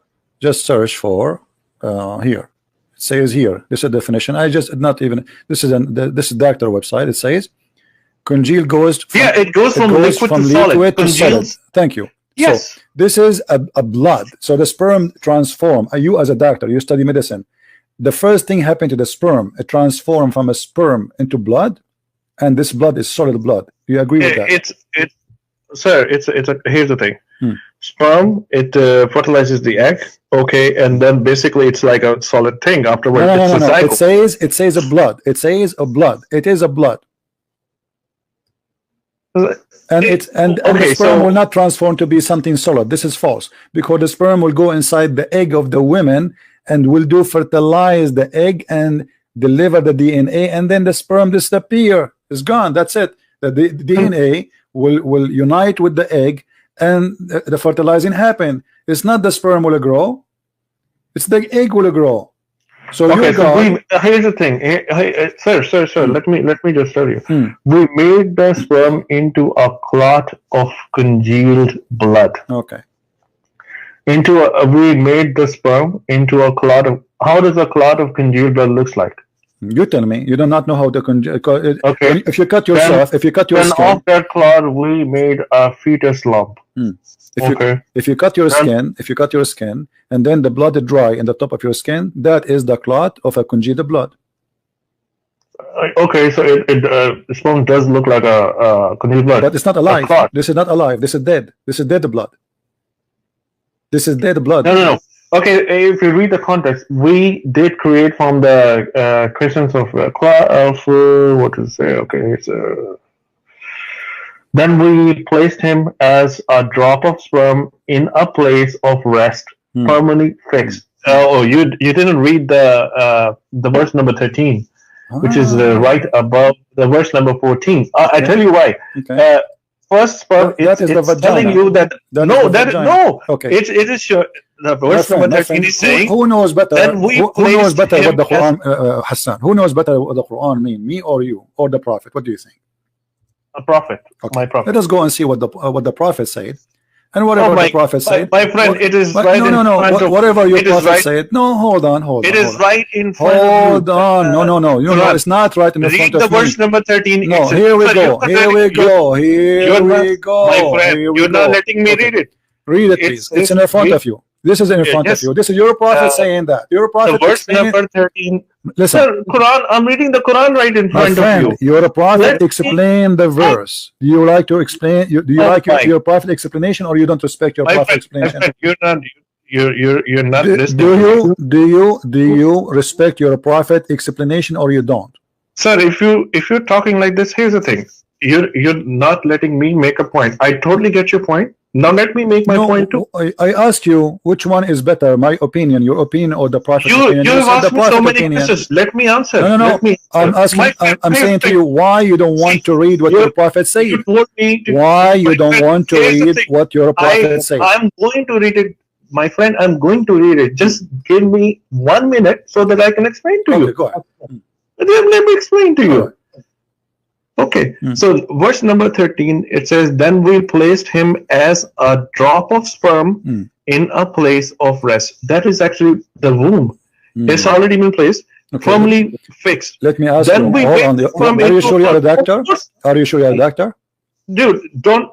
here. It says here. This is a definition. This is doctor website. It says congealed goes. It goes from liquid to solid. Thank you. Yes. So this is a blood. So the sperm transform. You as a doctor, you study medicine. The first thing happened to the sperm, it transformed from a sperm into blood, and this blood is solid blood. Do you agree with that? Here's the thing. Sperm, it fertilizes the egg, okay, and then basically it's like a solid thing afterwards. No. It says a blood. It says a blood. It is a blood. And the sperm will not transform to be something solid. This is false, because the sperm will go inside the egg of the women and will fertilize the egg and deliver the DNA, and then the sperm disappear. It's gone. That's it. The DNA will unite with the egg, and the fertilizing happen. It's not the sperm will grow; it's the egg will grow. So here's the thing, sir. Let me just tell you. We made the sperm into a clot of congealed blood. Okay. We made the sperm into a clot of. How does a clot of congealed blood looks like? You tell me. You do not know how to okay. If you cut yourself, if you cut your skin, off that clot, we made a fetus lump. If you cut your skin, and then the blood is dry in the top of your skin, that is the clot of a congealed blood. Okay, so the sperm does look like a congealed blood, but it's not alive. This is not alive. This is dead. This is dead blood. This is dead blood. No. Okay, if you read the context, we did create from the Christians of what to say? Okay, then we placed him as a drop of sperm in a place of rest, permanently fixed. You didn't read the verse number 13, which is right above the verse number 14. I tell you why. Okay. First sperm, it's telling you that Okay. It is sure. The verse number 13 is saying. Who knows better? Who knows better what the Quran, Hassan? Who knows better what the Quran mean? Me or you or the Prophet? What do you think? A prophet. Okay. My prophet. Let us go and see what the Prophet said. And whatever the Prophet said. My friend, it is right in front of. Whatever your Prophet said. No, hold on. It is right in front of you. Hold on. No. You know, it's not right in the front of me. Read the verse number 13. No, here we go. My friend, you're not letting me read it. Read it, please. It's in front of you. This is in front yes. of you. This is your prophet saying that. Your The prophet verse explaining. number 13. Listen, Sir, Quran. I'm reading the Quran right in my front friend, of you. your prophet Let me- explain the verse. Do you like to explain? Do you Oh, like my- your prophet explanation, or you don't respect your My prophet friend, explanation? you're not Do listening. you respect your prophet explanation, or you don't? Sir, if you're talking like this, here's the thing. You're not letting me make a point. I totally get your point. Now let me make my point too. I asked you which one is better, my opinion, your opinion, or the prophet's opinion. You have said asked the me so prophet many opinion. questions. Let me answer. No. Let me I'm asking. My friend, I'm here's saying the to you why you don't want to read what your prophet said. You told me to, Why you my don't friend, want to here's the read thing. what your prophet said? I'm going to read it, my friend. I'm going to read it. Just give me 1 minute so that I can explain to Okay, you. go ahead. Let me explain to you. All right. Okay, so verse number 13, it says, then we placed him as a drop of sperm in a place of rest. That is actually the womb. It's already been placed, firmly fixed. Let me ask Then you. we Hold on. from Are you into- sure you're a doctor? Of course. Are you sure you're a doctor? Dude, don't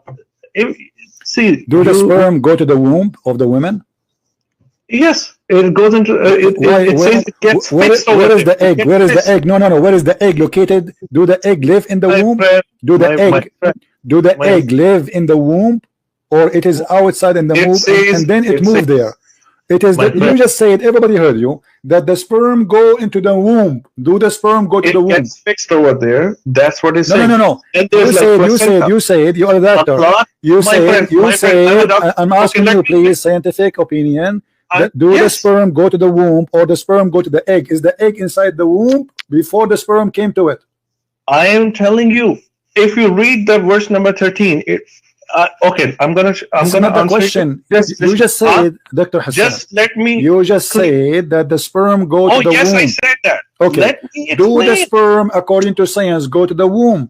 see. Do the you- sperm go to the womb of the women? Yes, it goes into. It says it gets fixed over where is there. the egg? Where is the egg? No. Where is the egg located? Do the egg live in the My womb? friend, Do the my egg? friend, Do the my- egg live in the womb, or it is outside in the It womb says- and then it it moved says- there? It is My that you friend. just said. Everybody heard you that the sperm go into the womb. Do the sperm go to It the womb? gets fixed over there. That's what it's saying. No. And You there's like said. placenta. You said. You are a doctor. Allah, You my said. friend, You my friend, I'm a said. doctor. I'm Okay, asking let you, me- please, scientific opinion. Do the yes. sperm go to the womb, or the sperm go to the egg? Is the egg inside the womb before the sperm came to it? I am telling you, if you read the verse number 13, okay, I'm gonna That's answer not the you. question. Just- You just said, Dr. Hassan. Just let me. You just said that the sperm go Oh to the yes, womb. I said that. Okay. Let me Do the explain. sperm, according to science, go to the womb?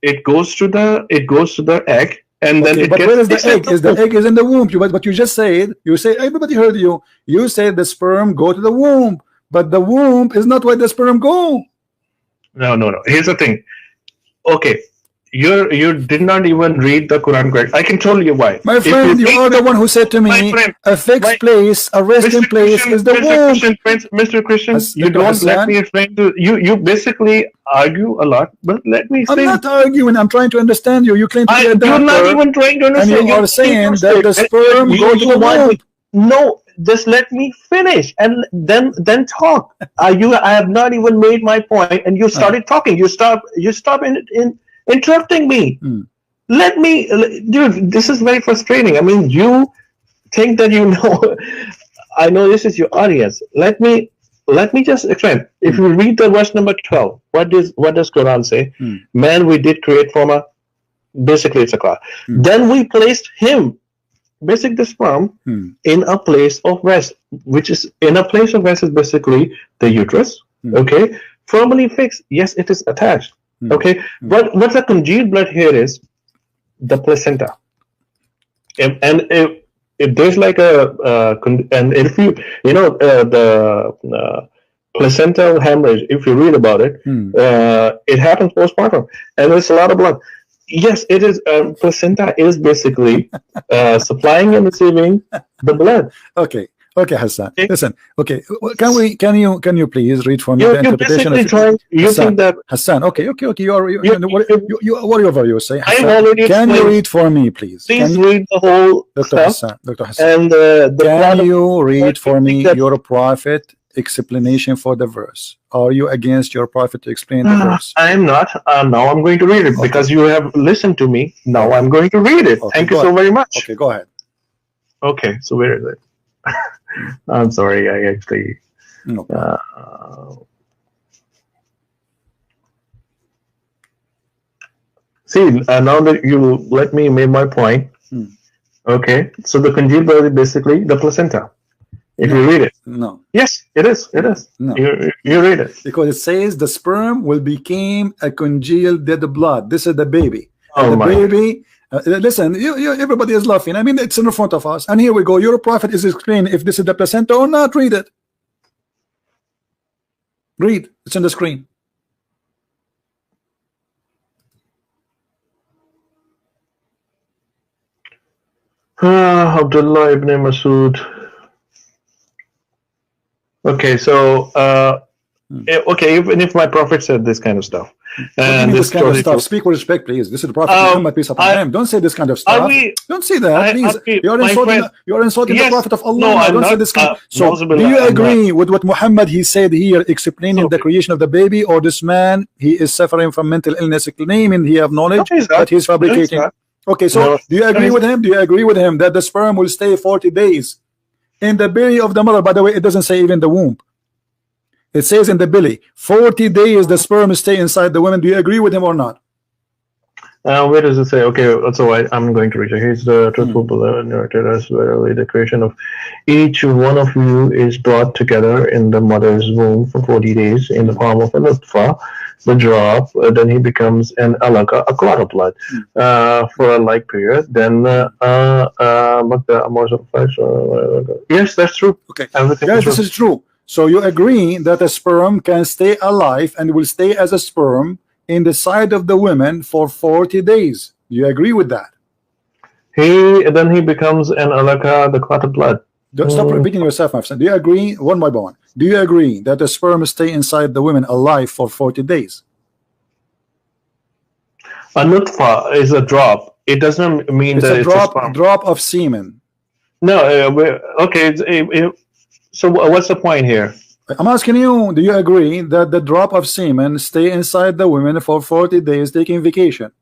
It goes to the egg, and then Okay, it but gets where is the fixed egg? in Is the egg is in the womb? But you just said, you say everybody heard you. You said the sperm go to the womb, but the womb is not where the sperm go. No. Here's the thing. Okay, you did not even read the Quran correct. I can tell you why. My If friend, you read are the one who said to My me, friend, a fixed place, a resting Mr. place Christian, is the womb. Mr. Christian, you Dr. don't Hassan? let me explain to you. You basically argue a lot, but let me I'm explain. not arguing. I'm trying to understand you. You claim to be a You're doctor, not even trying to and understand. you are saying that the sperm go to the womb. No, just let me finish and then talk. I have not even made my point, and you started talking. You stop in interrupting me. Let me, dude. This is very frustrating. I mean, you think that you know. I know this is your audience. Let me just explain. If you read the verse number 12, what does Quran say? Man, we did create from a. Basically, it's a cloud. Then we placed him. Basically, the sperm in a place of rest, which is in a place of rest is basically the uterus. Okay, firmly fixed. Yes, it is attached. Okay, but what the congealed blood here is the placenta. If there's like and if you the placental hemorrhage, if you read about it, it happens postpartum, and there's a lot of blood. Yes, it is. Placenta is basically supplying and receiving the blood. Okay, Hassan. Listen. Okay, can you please read for me the interpretation? You think that Hassan? Okay. You are whatever you say. I've already Can you explained. read for me, please? Please read the whole Dr. stuff. Hassan. And Can you read for me your prophet explanation for the verse? Are you against your prophet to explain the verse? I'm not. Now I'm going to read it because you have listened to me. Now I'm going to read it. Thank you so very much. Okay, go ahead. Okay, so where is it? I'm sorry. I actually. No. See, now that you let me make my point. Okay, so the congealed blood is basically the placenta. If you read it. No. Yes, it is. It is. No. You read it. Because it says the sperm will become a congealed dead blood. This is the baby. Oh, the my. baby. Listen, everybody is laughing. I mean, it's in front of us. And here we go. Your prophet is explaining if this is the placenta or not. Read it. Read. It's on the screen. Abdullah ibn Masud. Okay, so okay, even if my prophet said this kind of stuff, and this kind of stuff, speak with respect, please. This is the Prophet Muhammad, peace upon him. Don't say this kind of stuff. Don't say that, please. You're insulting the Prophet of Allah. No, don't say this kind of. So, do you agree with what Muhammad he said here, explaining the creation of the baby, or this man he is suffering from mental illness, claiming he have knowledge that he's fabricating? Okay, so do you agree with him? Do you agree with him that the sperm will stay 40 days in the belly of the mother? By the way, it doesn't say even the womb. It says in the belly, 40 days the sperm stay inside the woman. Do you agree with him or not? Where does it say? Okay, so I'm going to read it. He's the truthful believer, narrated as verily the creation of each one of you is brought together in the mother's womb for 40 days in the form of a nutfa, the drop, then he becomes an alaqa, a clot of blood, for a like period. Then yes, that's true. Okay, guys, this is true. So you agree that a sperm can stay alive and will stay as a sperm in the side of the women for 40 days. Do you agree with that? Then he becomes an alaka, the clot of blood. Don't stop repeating yourself, my friend. Do you agree, one by one? Do you agree that the sperm stay inside the women alive for 40 days? A nutfa is a drop. It doesn't mean that it's a drop of semen. No, okay. So what's the point here? I'm asking you, do you agree that the drop of semen stay inside the women for 40 days taking vacation?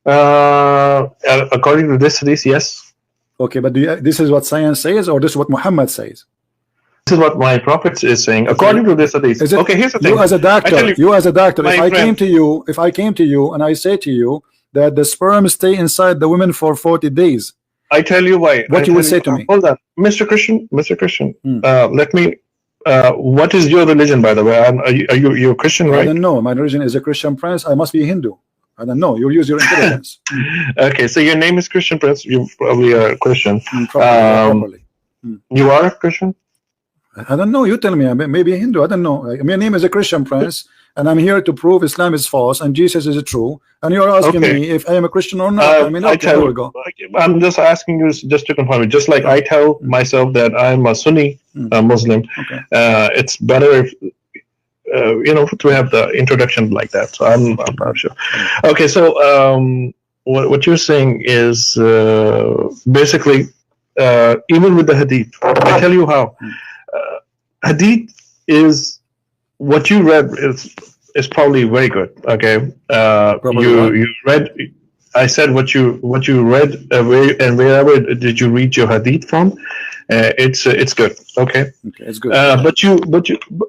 According to this, yes. Okay, but this is what science says, or this is what Muhammad says? This is what my prophet is saying. According to this, okay, here's the thing. You as a doctor, if I came to you and I say to you that the sperm stay inside the women for 40 days, I tell you why. What you would say to me? Hold on, Mr. Christian. Let me. What is your religion, by the way? Are you a Christian, right? I don't know. My religion is a Christian Prince. I must be Hindu. I don't know. You use your intelligence. Okay, so your name is Christian Prince. You probably are a Christian. Probably. You are a Christian? I don't know. You tell me. Maybe a Hindu. I don't know. My name is a Christian Prince, and I'm here to prove Islam is false and Jesus is true. And you're asking me if I am a Christian or not. I'm just asking you just to confirm it. Just like I tell myself that I'm a Sunni Muslim. Okay. It's better if to have the introduction like that. So I'm not sure. Okay, so what you're saying is basically even with the hadith. I tell you how. Hadith is what you read is probably very good. Okay, you read. I said what you read, and wherever did you read your hadith from? It's good. Okay, it's good.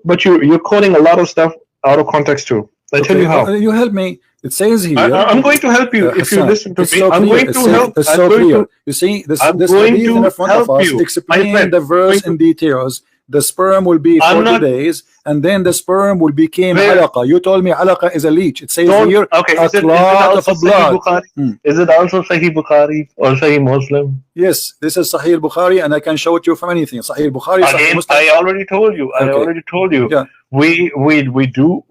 But you're quoting a lot of stuff out of context too. I tell you how. You help me. It says here. I'm going to help you if you listen to me. So I'm going to help. It's so clear. You see, this hadith in front of us explaining the verse in details. The sperm will be 40 days, and then the sperm will become alaqa. You told me alaqa is a leech. It says here a clot of blood. Is it also Sahih Bukhari or Sahih Muslim? Yes, this is Sahih Bukhari, and I can show it to you from anything. Sahih Bukhari. Again, Muslim. I already told you. Yeah. We do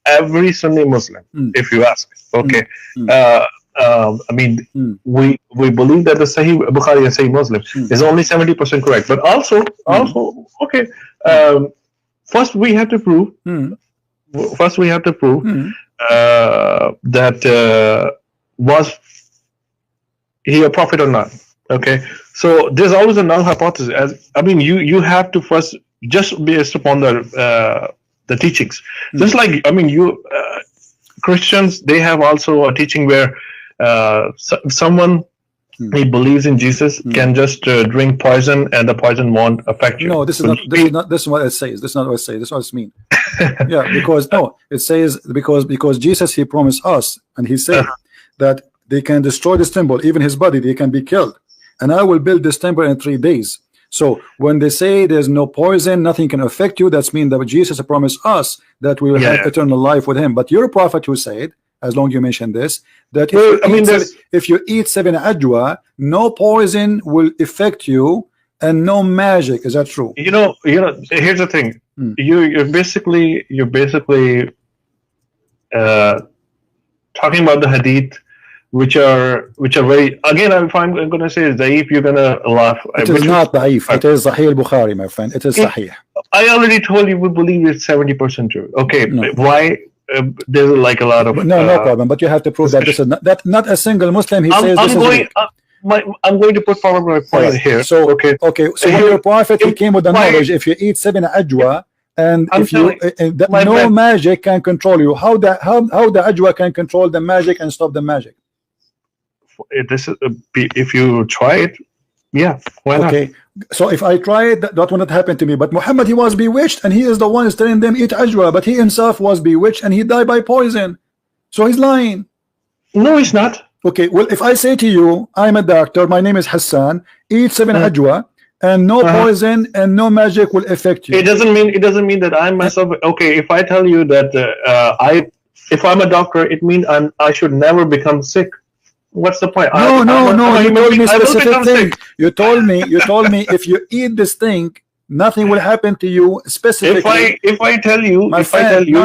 every Sunni Muslim, if you ask. Okay. I mean, we believe that the Sahih Bukhari and Sahih Muslim is only 70% correct, but also okay. First, we have to prove. That was he a prophet or not? Okay, so there's always a null hypothesis. You have to first just based upon the teachings. Just like Christians, they have also a teaching where someone he believes in Jesus can just drink poison and the poison won't affect you. No, this is what it says. This is not what it says. This is what it means. Yeah, because it says because Jesus he promised us, and he said that they can destroy this temple, even his body, they can be killed, and I will build this temple in 3 days. So when they say there's no poison, nothing can affect you, that's mean that Jesus promised us that we will have eternal life with him. But your prophet who said, as long as you mention this, that if you eat 7 ajwa, no poison will affect you and no magic. Is that true? Here's the thing. You're basically talking about the hadith which are very, again, if I'm going to say Zaif, you're going to laugh. It is not Da'if. It is Sahih al-Bukhari, my friend. It is Sahih. I already told you we believe it's 70% true. Okay, No. why? There's like a lot of no problem. But you have to prove that this is not a single Muslim. He says this is weak. I'm going to put forward my point here. So okay. So when your prophet he came with the knowledge, if you eat 7 ajwa, and if you no magic can control you, how the ajwa can control the magic and stop the magic? This is if you try it, yeah. Why not? Okay. So if I try it, that will not happen to me. But Muhammad, he was bewitched, and he is the one telling them eat ajwa, but he himself was bewitched and he died by poison. So he's lying. No, he's not. Okay, well, if I say to you, I'm a doctor, my name is Hassan, eat 7 ajwa, and no poison and no magic will affect you. It doesn't mean that I'm myself. Okay, if I tell you that if I'm a doctor, it means I should never become sick. What's the point? No. You told me a specific thing. You told me if you eat this thing, nothing will happen to you specifically. If I tell you,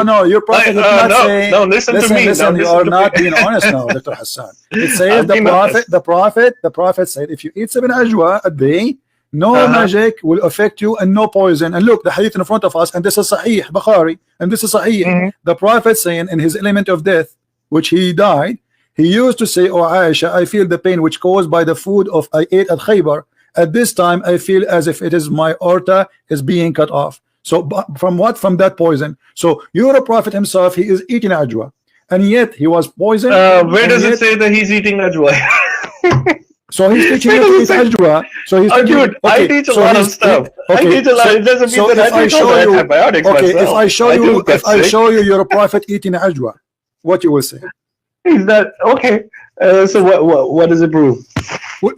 no, your prophet did not say. No, listen to me. Listen, you are not being honest now, Dr. Hassan. It says the prophet said, if you eat 7 ajwa a day, no magic will affect you and no poison. And look, the hadith in front of us, and this is Sahih Bukhari, and this is Sahih. The prophet saying in his element of death, which he died, he used to say, "Oh Aisha, I feel the pain which caused by the food of I ate at Khaybar. At this time, I feel as if it is my aorta is being cut off." So from what? From that poison. So your prophet himself, he is eating ajwa, and yet he was poisoned. Where does it say that he's eating ajwa? So he's teaching you to eat ajwa. So he's teaching, dude, I teach a lot of stuff. I teach a lot. It doesn't mean that I show you antibiotics myself. If I show you your prophet eating ajwa, what you will say? Is that okay? So what does it prove?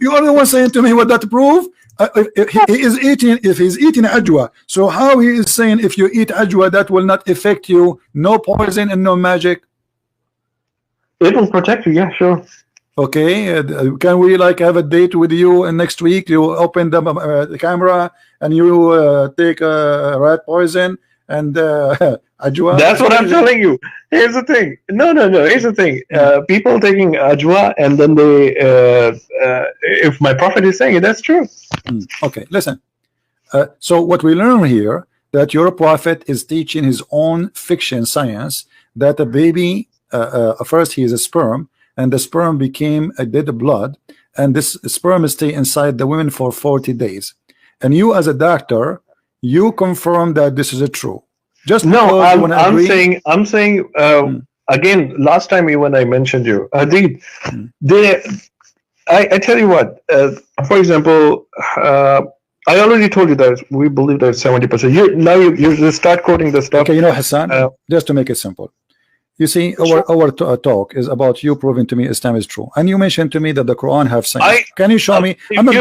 You are the one saying to me what that prove? If he's eating ajwa, so how he is saying if you eat ajwa that will not affect you, no poison and no magic? It will protect you, yeah, sure. Okay, can we like have a date with you and next week you open the camera and you take rat poison and ajwa? That's what I'm telling you. Here's the thing. No. Here's the thing. People taking ajwa and then they, if my prophet is saying it, that's true. Okay, listen. So what we learn here that your prophet is teaching his own fiction science that a baby, first he is a sperm, and the sperm became a dead blood, and this sperm stay inside the women for 40 days. And you as a doctor, you confirm that this is a true. Just no, I'm saying again, last time when I mentioned you, I tell you what, for example, I already told you that we believe that 70%. You start quoting the stuff. Okay, you know, Hassan, just to make it simple. You see, our talk is about you proving to me Islam is true, and you mentioned to me that the Quran have science. Can you show me? I'm not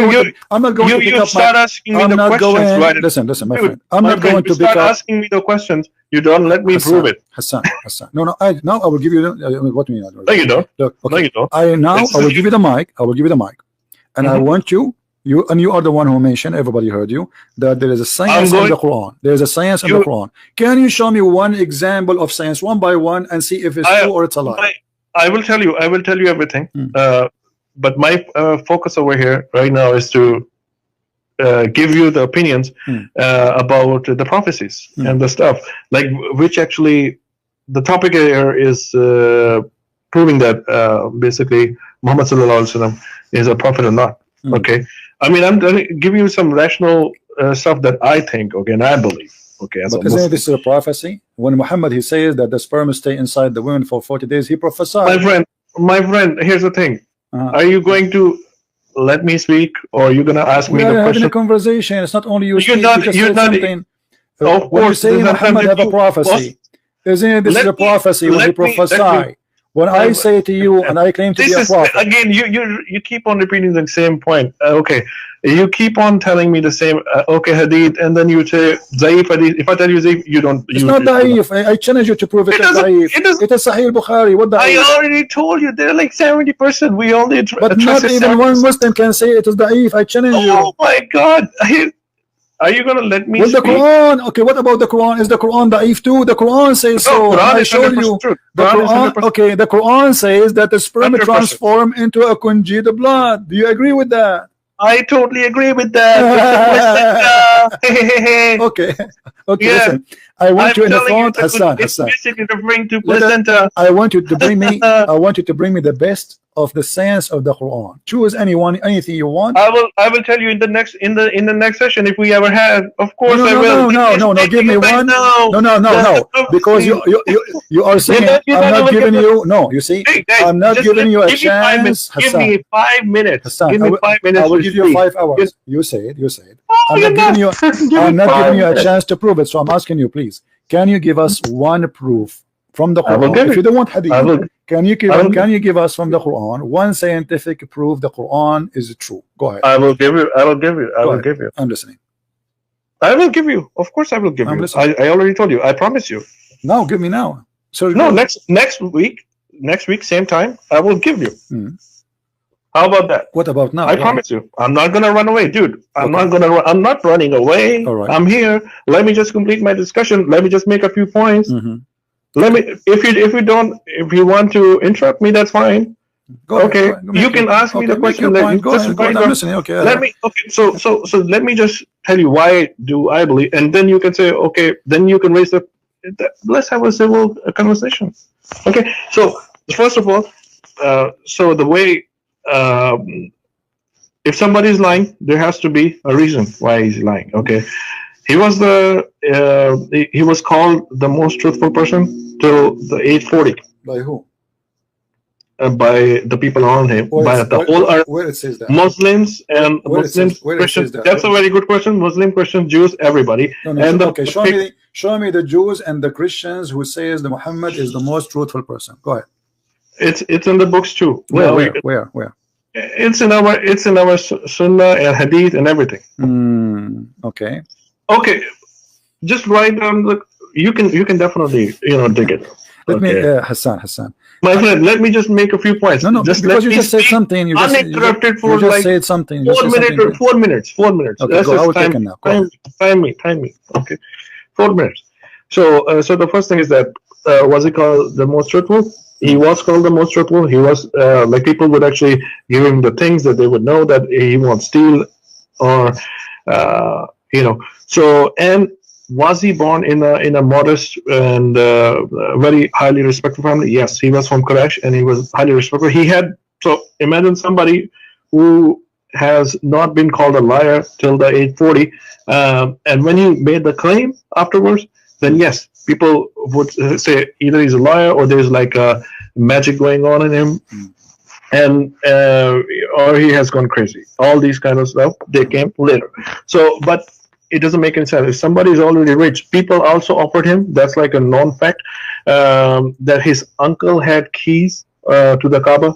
going to pick up my. Listen, my friend. I'm not going to pick up. Asking me the questions. You don't let me prove it. Hassan. No. I will give you. What do you mean? No, you don't. Look, okay. No, you don't. I will give you the mic. And I want you. You are the one who mentioned, everybody heard you, that there is a science in the Quran. There is a science in the Quran. Can you show me one example of science one by one and see if it's true or it's a lie? I will tell you everything. But my focus over here right now is to give you the opinions about the prophecies and the stuff, like which actually the topic here is proving that basically Muhammad sallallahu alaihi wasallam is a prophet or not. Okay, I mean, I'm going to give you some rational stuff that I think, okay, and I believe, okay. But isn't this a prophecy? When Muhammad, he says that the sperm stay inside the women for 40 days, he prophesied. My friend, here's the thing. Are you going to let me speak, or are you going to ask me the question? We're having a conversation. It's not only you speak. You're not. Of course, you say Muhammad have a prophecy. Isn't this a prophecy when he prophesied? When I say to you and I claim to be a prophet, again, you keep on repeating the same point. Okay, you keep on telling me the same. Okay, hadith, and then you say Zaif hadith. If I tell you Zaif, you don't. It's not Zaif. I challenge you to prove it is Zaif. It is Sahih Bukhari. What I already told you. They're like 70%. We only. But not even one Muslim can say it is Zaif. I challenge you. Oh my God! Are you gonna let me Well, the speak? Quran. Okay, what about the Quran? Is the Quran da'if too? The Quran says so. No, Quran I is showed 100% you. true. The Quran is Quran. 100%. Okay, the Quran says that the sperm 100%. transform into a congealed blood. Do you agree with that? I totally agree with that. Okay. Okay, Yeah. listen. I want I'm you in the telling you, front, Hassan. it's Hassan. basically referring to Let us- placenta. I want you to bring me. I want you to bring me the best of the science of the Quran. Choose anything you want. I will tell you in the next session if we ever have. Of course I will. No. Give me one. No. Because you are saying I'm not giving you. No, you see, Hey, guys, I'm not just giving you a give me 5 minutes. chance. Give me 5 minutes. Hassan, Give me 5 minutes. I will to give you speak. 5 hours. You say it. I'm you're not giving you. Give I'm me not 5 giving you a minutes. chance to prove it. So I'm asking you, please. Can you give us one proof from the I will Quran? give If it. you don't want hadith, I will. can you I will- give us from the Quran one scientific proof the Quran is true? Go ahead. I will give you. I will give you. I Go will ahead. give you. I'm listening. I will give you. Of course I will give I'm you. listening. I already told you. I promise you. No, give me now. So No, next week, same time, I will give you. Hmm. How about that? What about now? I promise you. I'm not gonna run away, dude. I'm not running away. All right. I'm here. Let me just complete my discussion. Let me just make a few points. Mm-hmm. Let me. If you want to interrupt me, that's fine. Go ahead, Okay. go ahead. You can ask me the make question. your Let point. you Go just ahead. Go ahead. find I'm out. listening. Okay. Let me. Okay. So let me just tell you why do I believe, and then you can say, okay. Then you can raise the. Let's have a civil conversation. Okay. So first of all, so the way. If somebody is lying, there has to be a reason why he's lying. Okay, he was he was called the most truthful person till the age 40 By who? by the people around him, by the whole earth, Where it says that? Muslims and Where it Muslims, says Christians. that? That's a very good question. Muslim, Christians, Jews, everybody. No. And Okay, show me the Jews and the Christians who says that Muhammad is the most truthful person. Go ahead. it's in the books too. Where? It's in our Sunnah and Hadith and everything. Okay. Okay, just write down the. You can definitely dig it. Let me Hassan. My friend, let me just make a few points. No, just because let you me just said speak something. You uninterrupted for you just like said something. 4 minutes. 4 minutes. 4 minutes. Okay, That's go. I will time, take it now. Go ahead. time me. Okay, 4 minutes. So the first thing is that was he called the most truthful? He was called the most truthful. He was like people would actually give him the things that they would know that he won't steal, or So, and was he born in a modest and very highly respected family? Yes, he was from Quraysh and he was highly respected. So imagine somebody who has not been called a liar till the age 40, and when he made the claim afterwards, then yes, people would say either he's a liar or there's like a magic going on in him, and or he has gone crazy. All these kind of stuff, they came later. So, but it doesn't make any sense. If somebody is already rich, people also offered him. That's like a known fact, that his uncle had keys to the Kaaba,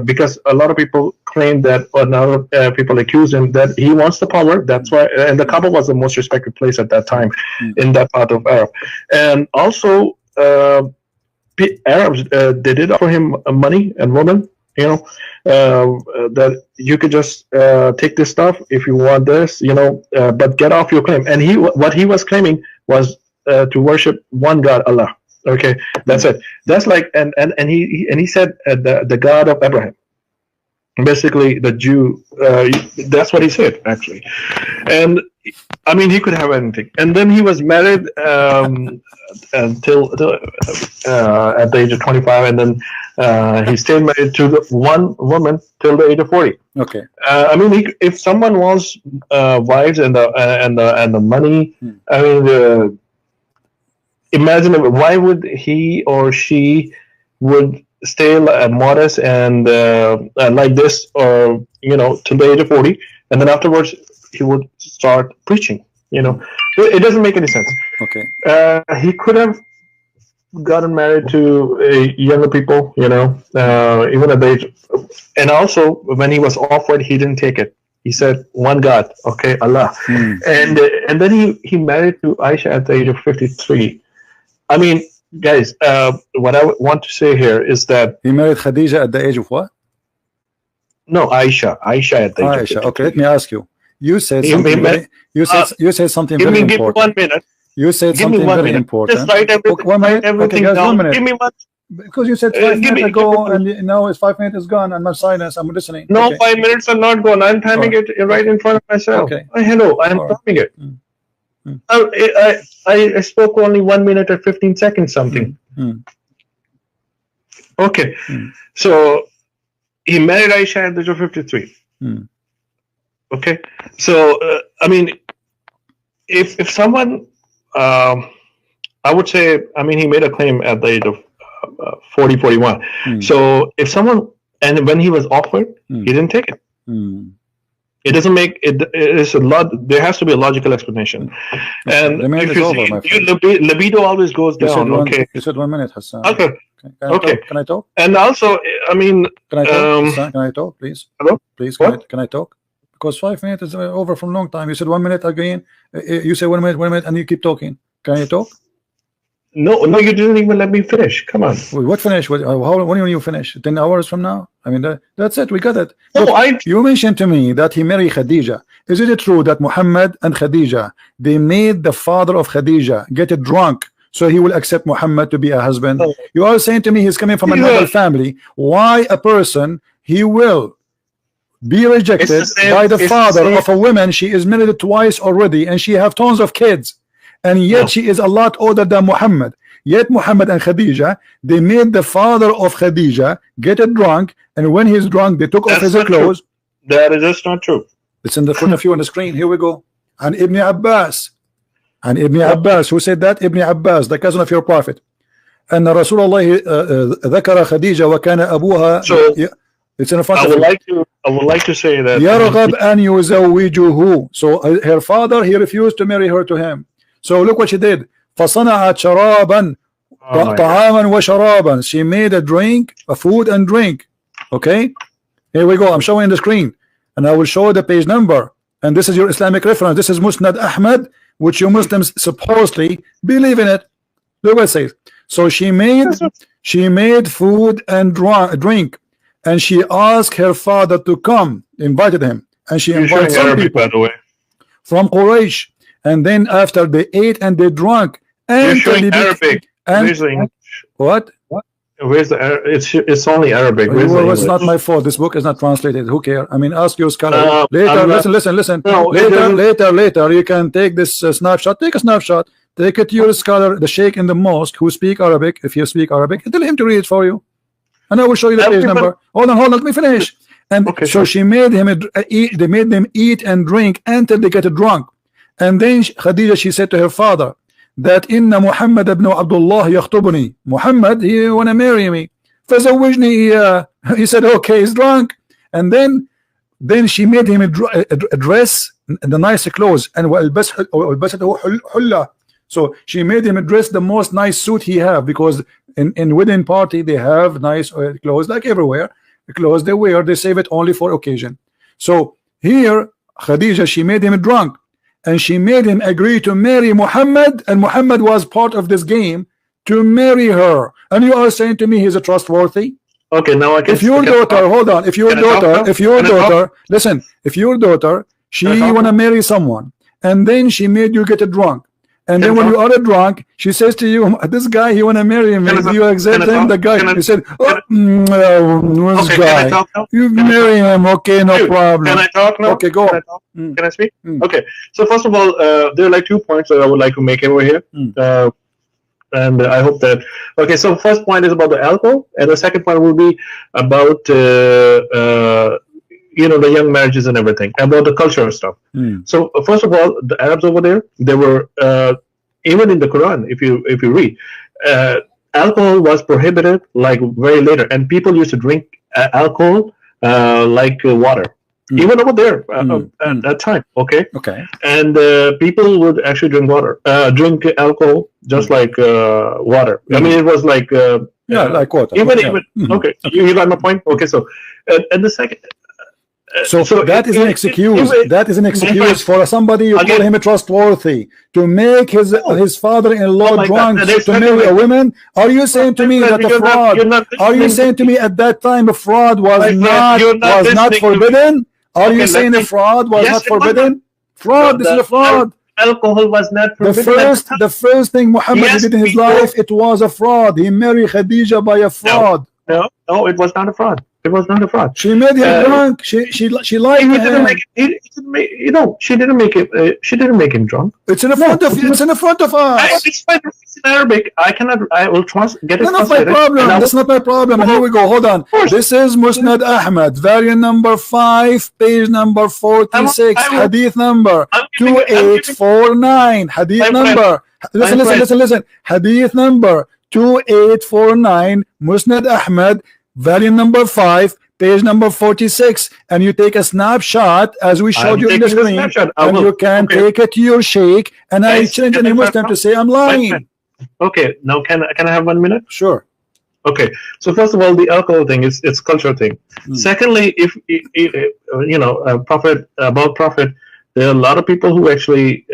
because a lot of people claim that, or now people accuse him that he wants the power. That's why, and the Kaaba was the most respected place at that time in that part of Arab, and also Arabs they did offer him money and women. That you could just take this stuff if you want this, but get off your claim. And what he was claiming was to worship one God, Allah. Okay, that's it. That's like, and he said the God of Abraham, basically the Jew. That's what he said actually, and I mean he could have anything. And then he was married until at the age of 25, and then he stayed married to the one woman till the age of 40. Okay. I mean, if someone wants wives and the money, I mean, imagine why would he or she would stay modest and like this, or till the age of 40, and then afterwards he would start preaching. It doesn't make any sense. Okay. He could have gotten married to younger people, even at the age. And also, when he was offered, he didn't take it. He said, "One God, okay, Allah." And then he married to Aisha at the age of 53. I mean, guys, what I want to say here is that he married Khadija at the age of what? No, Aisha at the age of 53. Okay, let me ask you. You said He something. met- You said something Give very me 1 important. minute. You said Give me something 1 very minute. important. Just write everything, Okay, 1 minute. write everything Okay, guys, 1 down. minute. Give me 1. Because you said Uh, 5 give me- minutes give ago, me- and now it's 5 minutes is gone, and I'm silence. I'm listening. No, Okay. 5 minutes are not gone. I'm timing it right in front of myself. Okay. Hello, I'm All right. timing it. Mm. Mm. I spoke only 1 minute and 15 seconds something. Okay, Mm. so he married Aisha at the age of 53. Mm. Okay, so I mean, if someone, I would say, I mean, he made a claim at the age of 40, 41. So if someone, and when he was offered, he didn't take it. It doesn't make it. It's a lot. There has to be a logical explanation. And The minute if is you over, see, my friend. libido always goes You said down. Okay. You said 1 minute, Hassan. Okay. Okay. Can I talk? And also, I mean, Can I talk? Hassan, can I talk, please? Hello? Please, What? can I talk? Because 5 minutes is over from long time. You said 1 minute again. You say 1 minute, and you keep talking. Can I talk? no, you didn't even let me finish. Come on. Wait, what finish? When do you finish? 10 hours from now? I mean, that's it. We got it. No, Look, you mentioned to me that he married Khadija. Is it true that Muhammad and Khadija, they made the father of Khadija get drunk so he will accept Muhammad to be a husband? Oh. You are saying to me he's coming from a noble family. Why a person he will be rejected by the father of a woman? She is married twice already and she have tons of kids, and yet she is a lot older than Muhammad. Yet Muhammad and Khadija, they made the father of Khadija get drunk, and when he's drunk they took off his clothes. That is just not true. It's in the front of you on the screen. Here we go. And Ibn Abbas. And Ibn Abbas, who said that? Ibn Abbas, the cousin of your prophet. And Rasulullah ذكر خديجة وكان أبوها. So it's in front I of would you. like to say that يرغب أن يزوجه. So her father, he refused to marry her to him. So look what she did. فصنعت شرابا طعاما وشرابا. She made a drink, a food and drink. Okay, here we go. I'm showing the screen, and I will show the page number. And this is your Islamic reference. This is Musnad Ahmad, which you Muslims supposedly believe in it. Look what it says. So she made food and drink, and she asked her father to come, invited him, and she invited some Arabic, people by the way. from Quraysh. And then after they ate and they drank, and You're showing Arabic. Where's the English? What? Where's the it's only Arabic. Where's the Well, it's English? not my fault. This book is not translated. Who cares? I mean, ask your scholar. I'm Later, not- listen. No, it doesn't- Later, you can take this snapshot. Take a snapshot. Take it to your scholar, the sheikh in the mosque who speak Arabic. If you speak Arabic, tell him to read it for you, and I will show you the page Everybody- number. Hold on, let me finish. And Okay, so sure. she made him eat. They made them eat and drink until they get drunk. And then Khadija, she said to her father that inna Muhammad ibn Abdullah yakhtubuni. Muhammad, he wanna marry me. فزوجني. He said, okay, he's drunk. And then she made him a dress, the nice clothes, and وَأَلْبَسَتْهُ حُلَّةً. So she made him dress the most nice suit he have, because in wedding party they have nice clothes like everywhere. The clothes they wear, they save it only for occasion. So here Khadija, she made him drunk, and she made him agree to marry Muhammad, and Muhammad was part of this game to marry her. And you are saying to me he's a trustworthy? Okay, now I can. If your daughter, hold on, if your Can I talk daughter, now? if your Can I talk? daughter, listen, if your daughter, she Can I talk wanna marry someone, and then she made you get drunk, and then Can I when you talk? are drunk, she says to you, this guy, he wanna marry me. Can I Do talk? you accept Can I him? talk? The guy, Can I- he said, can this Okay, guy, can I talk now? you Can I marry him, okay, no Dude, problem. Can I talk now? Okay, go Can I on. talk? Mm. Can I speak? Mm. Okay. So first of all, there are like 2 points that I would like to make over here. Mm. And I hope that. Okay, so first point is about the alcohol, and the second point will be about the young marriages and everything, about the culture and stuff. Mm. So first of all, the Arabs over there, they were even in the Quran, if you read, alcohol was prohibited like very later, and people used to drink alcohol like water. Mm. Even over there Mm. at that time, okay, Okay. and people would actually drink drink alcohol just like water. I mean, it was like Yeah, like water. even Yeah. Mhm. okay. You got my point. Okay, so and the second. So that is an excuse. That is an excuse for somebody you call him a trustworthy to make his father-in-law Oh my God, drunk there's to marry nothing a woman. Are you saying to me that the fraud? You're not Are you listening saying to me at that time fraud was My friend, not you're not was not listening to me. forbidden? Are Okay, you saying the fraud was Yes, not it was forbidden? Fraud. This is a fraud. Alcohol was not The forbidden. first thing Muhammad Yes, did in his people- life, it was a fraud. He married Khadija by a fraud. No, it was not a fraud. It was not a fraud. She made him drunk. She lied He to didn't him. make it. He didn't make, you know, she didn't make it. She didn't make him drunk. It's in the front of you. It's in the front of us. It's fine. It's in Arabic. I cannot. I will get it. That's not my translated, problem. and I will- That's not my problem. And here we go. Hold on. course. This is Musnad Ahmad, variant number 5, page number 46, I will- hadith number I'm giving- 2849. Hadith My friend. number. Listen, My friend. listen. Hadith number 2849, Musnad Ahmad, variant number 5, page number 46, and you take a snapshot as we showed I'm you in the taking a screen, snapshot. I and will. you can Okay. take it to your sheikh, and I Guys, challenge can any I Muslim clarify? to say I'm My lying. friend. Okay, now can I have 1 minute? Sure. Okay, so first of all, the alcohol thing is it's cultural thing. Secondly, if you know, prophet, about prophet, there are a lot of people who actually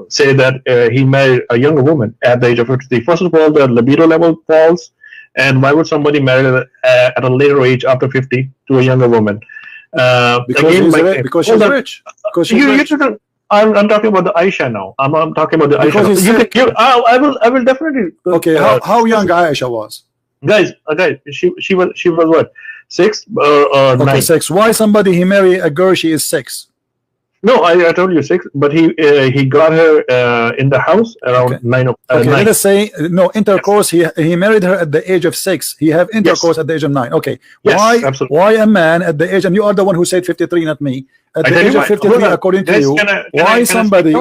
say that he married a younger woman at the age of 53. First of all, the libido level falls, and why would somebody marry at a later age after 50 to a younger woman? Because Again, because hold she's on. rich. Because she's You rich. shouldn't. I'm talking about the Aisha now. I'm talking about the Because Aisha. he said- I will definitely. Okay, how young Aisha was? guys, she was what, 6 or Okay, 9? 6. Why somebody he marry a girl she is 6? No, I told you 6, but he got her in the house around Okay. 9. Okay, 9. let us say no intercourse. He married her at the age of 6. He have intercourse at the age of 9. Okay, Yes, why absolutely. why a man at the age, and you are the one who said 53, not me. At I the tell you age of why. 53, Hold on. according to Guys, you, can I why speak somebody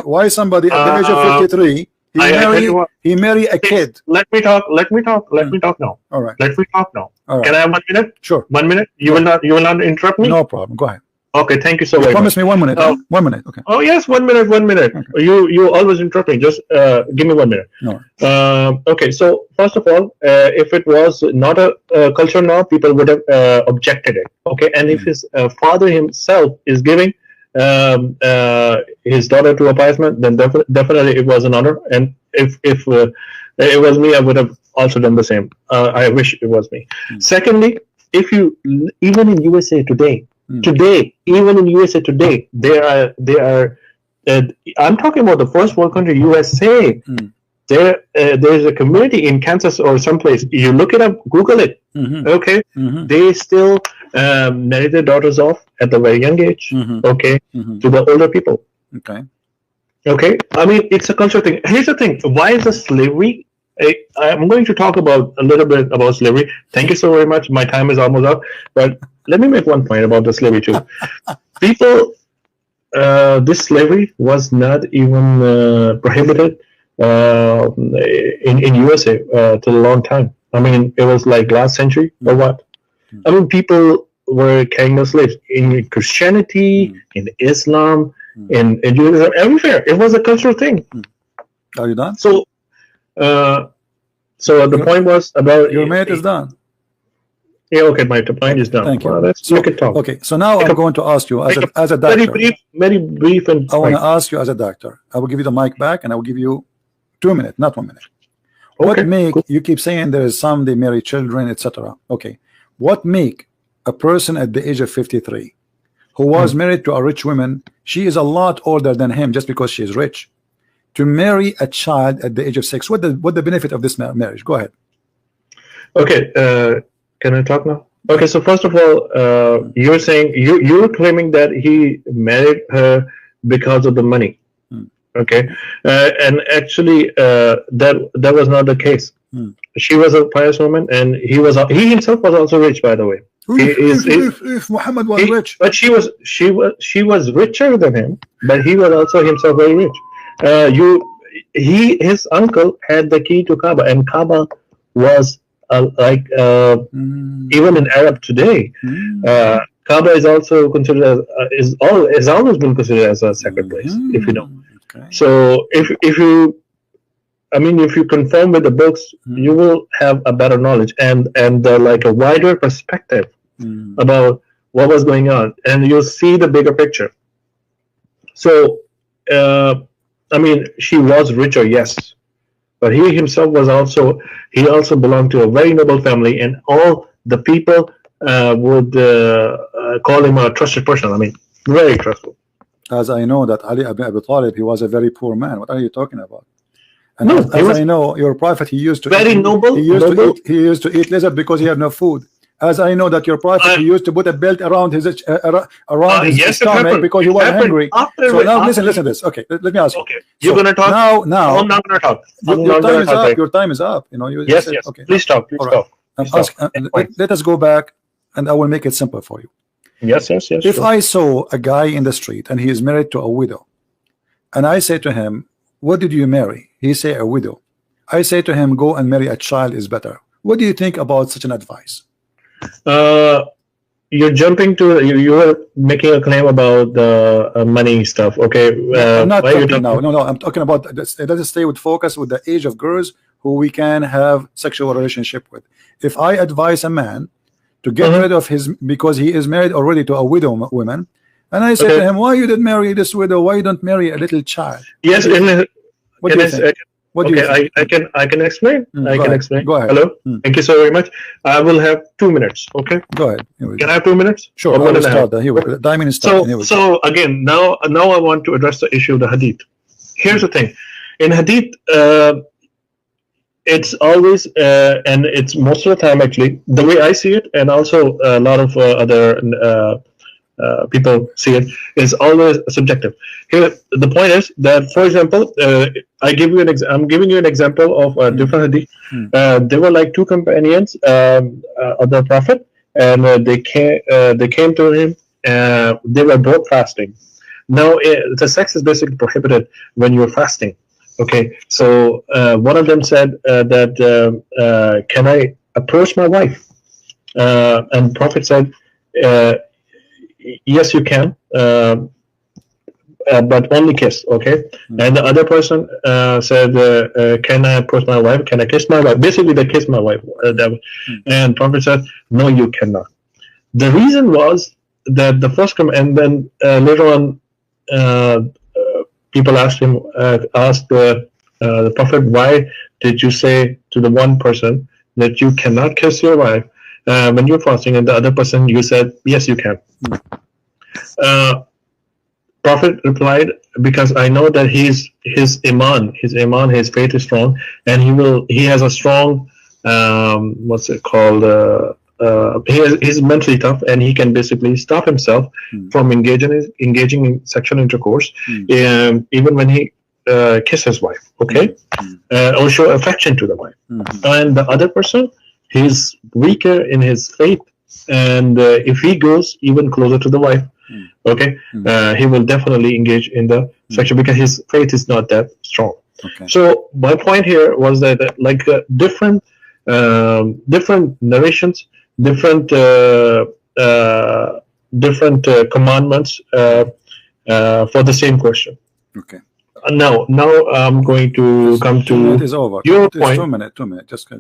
now? at the age of 53 I tell you what. he marry a kid? Let me talk now. All right, Let me talk now. all right, Can I have 1 minute? sure, 1 minute? You will not interrupt me? no problem. Go ahead. Okay, thank you so You very much. promise me 1 minute. Oh. 1 minute. Okay. Oh yes, 1 minute, 1 minute. Okay. You always interrupt me. Just give me 1 minute. No. Okay, so first of all, if it was not a culture now, people would have objected it. Okay, and if his father himself is giving his daughter to a pious man, then definitely it was an honor. And if it was me, I would have also done the same. I wish it was me. Secondly, if you even in USA today, even in USA today, there are. I'm talking about the first world country, USA. There's a community in Kansas or someplace. You look it up, Google it. Okay, they still marry their daughters off at the very young age. Okay, to the older people. Okay. Okay, I mean it's a cultural thing. Here's the thing: why is the slavery? I'm going to talk about a little bit about slavery. Thank you so very much. My time is almost up, but let me make one point about the slavery too. People, this slavery was not even prohibited in USA till a long time. I mean, it was like last century or what? I mean, people were carrying the slaves in Christianity, in Islam, in Judaism, everywhere. It was a cultural thing. Are you done? So, the point was about Your minute is done. Yeah, okay, my point is done. Thank you. Well, let's So, make it talk. okay, so now I'm going to ask you as a Very doctor. brief, and I want to ask you as a doctor. I will give you the mic back, and I will give you 2 minutes, not 1 minute. What Okay, make cool. you keep saying there is some they marry children, etc. Okay, what make a person at the age of 53 who was married to a rich woman, she is a lot older than him just because she is rich, to marry a child at the age of 6? What the benefit of this marriage? Go ahead. Okay, can I talk now? Okay, so first of all, you're saying you're claiming that he married her because of the money. Okay, and actually, that was not the case. She was a pious woman, and he himself was also rich, by the way. If Muhammad was rich, But she was richer than him, but he was also himself very rich. His uncle had the key to Kaaba, and Kaaba was even in Arab today, Kaaba is also considered as has always been considered as a sacred place, if you know. Okay. So if you conform with the books, you will have a better knowledge and like a wider perspective about what was going on, and you'll see the bigger picture. So, she was richer, yes, but he himself was also belonged to a very noble family, and all the people would call him a trusted person. I mean, very trustful. As I know that Ali ibn Abi Talib, he was a very poor man. What are you talking about? And No, as he was I know, your prophet, he used to very eat, noble. he used noble. to eat lizard because he had no food. As I know that your prophet, he used to put a belt around his his Yes, it stomach happened. because he It was happened hungry. after So we- now after- listen to this. Okay, let me ask you. Okay, you're So gonna talk. now I'm not gonna talk. I'm your not time gonna is talk. up. Right. Your time is up. You know. You Yes, said, yes. Okay. Please talk. Please All right. talk. Please talk. Let us go back, and I will make it simple for you. Yes, yes, yes. If sure. I saw a guy in the street and he is married to a widow, and I say to him, "What did you marry?" He say, "A widow." I say to him, "Go and marry a child is better." What do you think about such an advice? You're jumping to you were making a claim about the money stuff. Okay, I'm not why are you talking talking- now. No, I'm talking about let us stay with focus with the age of girls who we can have sexual relationship with. If I advise a man to get rid of his because he is married already to a widow woman, and I say to him, "Why you didn't marry this widow? Why you don't marry a little child?" Yes, What do you think? What do you think? I can explain. I go can ahead. explain. Go ahead. Hello. Mm. Thank you so very much. I will have 2 minutes. Okay. Go ahead. Here we Can go. I have 2 minutes? Sure. Or I one will and a half? start that. Here we go. Diamond is starting. Here we go. So again, now I want to address the issue of the hadith. Here's the thing. In hadith, it's always and it's most of the time actually the way I see it, and also a lot of other people see it, is always subjective. Here, the point is that, for example, I'm giving you an example of a different hadith. There were like two companions of the Prophet, and they came to him. They were both fasting. Now, the sex is basically prohibited when you're fasting. Okay, so one of them said that can I approach my wife? And Prophet said, yes, you can, but only kiss. Okay, and the other person said, can I approach my wife? Can I kiss my wife? Basically, they kissed my wife. And Prophet said, no, you cannot. The reason was that the first and then later on, people asked the Prophet, why did you say to the one person that you cannot kiss your wife when you're fasting, and the other person you said yes, you can? Prophet replied, because I know that his iman, his faith is strong, and he has a strong what's it called? He's mentally tough, and he can basically stop himself from engaging in sexual intercourse, even when he kisses his wife, okay, or show affection to the wife. And the other person, he's weaker in his faith, and if he goes even closer to the wife, okay, he will definitely engage in the sexual, because his faith is not that strong. Okay. So my point here was that different narrations, different commandments for the same question. Okay. Now I'm going to come to it is over. your It's point. 2 minutes. 2 minutes. Just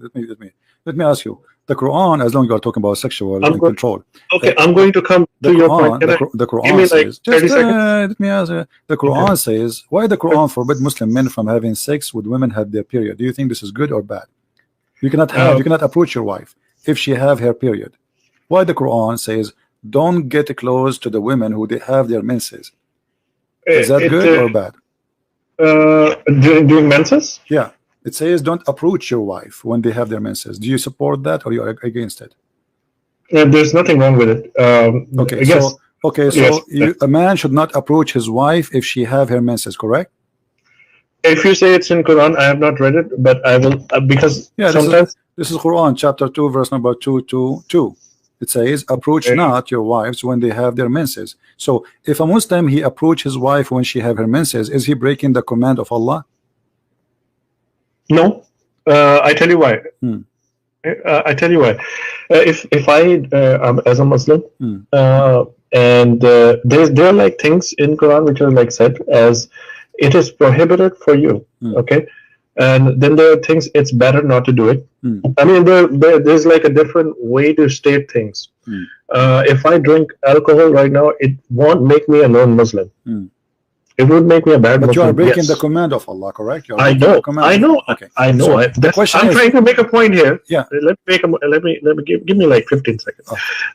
let me ask you. The Quran, as long as you are talking about sexual control. Okay, I'm going to come to your point. The Quran give me like says. 30 seconds? Let me ask you. The Quran says, why the Quran forbid Muslim men from having sex with women had their period? Do you think this is good or bad? You cannot approach your wife if she have her period. Why the Quran says don't get close to the women who they have their menses? Is that good or bad? During menses? Yeah, it says don't approach your wife when they have their menses. Do you support that or you are against it? There's nothing wrong with it. Okay, yes. A man should not approach his wife if she have her menses, correct? If you say it's in Quran, I have not read it, but I will, because sometimes this is Quran chapter 2 verse number 222. It says approach not your wives when they have their menses. So if a Muslim he approach his wife when she have her menses, is he breaking the command of Allah? No. I tell you why. I tell you why. If I am as a Muslim, and there are like things in Quran which are like said as it is prohibited for you, okay, and then there are things it's better not to do it. I mean, there's like a different way to state things. If I drink alcohol right now, it won't make me a non-Muslim. it would make me a bad But Muslim. you are breaking yes. the command of Allah, correct? You are I breaking know, the command I of know, Allah. Okay. I know. So That's, the question I'm is, trying to make a point here. Yeah. Let me give me like 15 seconds.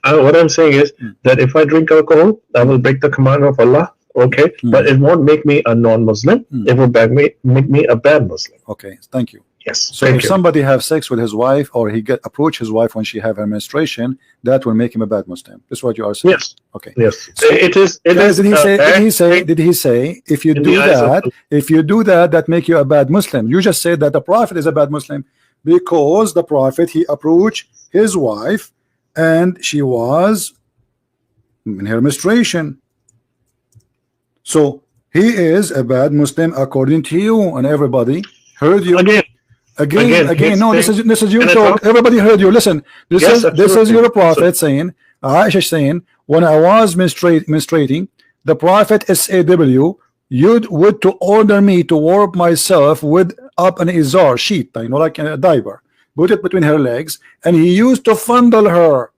Oh. What I'm saying is that if I drink alcohol, I will break the command of Allah. Okay, but it won't make me a non-Muslim. It will make me a bad Muslim. Okay, thank you. Yes. So if somebody have sex with his wife, or he approach his wife when she have her menstruation, that will make him a bad Muslim. That's what you are saying. Yes. Okay. Yes. So it is. It is. Did he say if you do that, that make you a bad Muslim? You just said that the Prophet is a bad Muslim because the Prophet, he approached his wife and she was in her menstruation. So he is a bad Muslim according to you, and everybody heard you. Again. No, this is your talk. Everybody heard you. Listen, this is your Prophet saying, Aisha saying, when I was menstruating, the Prophet SAW would to order me to warp myself with up an izar sheet, like a diaper, put it between her legs, and he used to fondle her.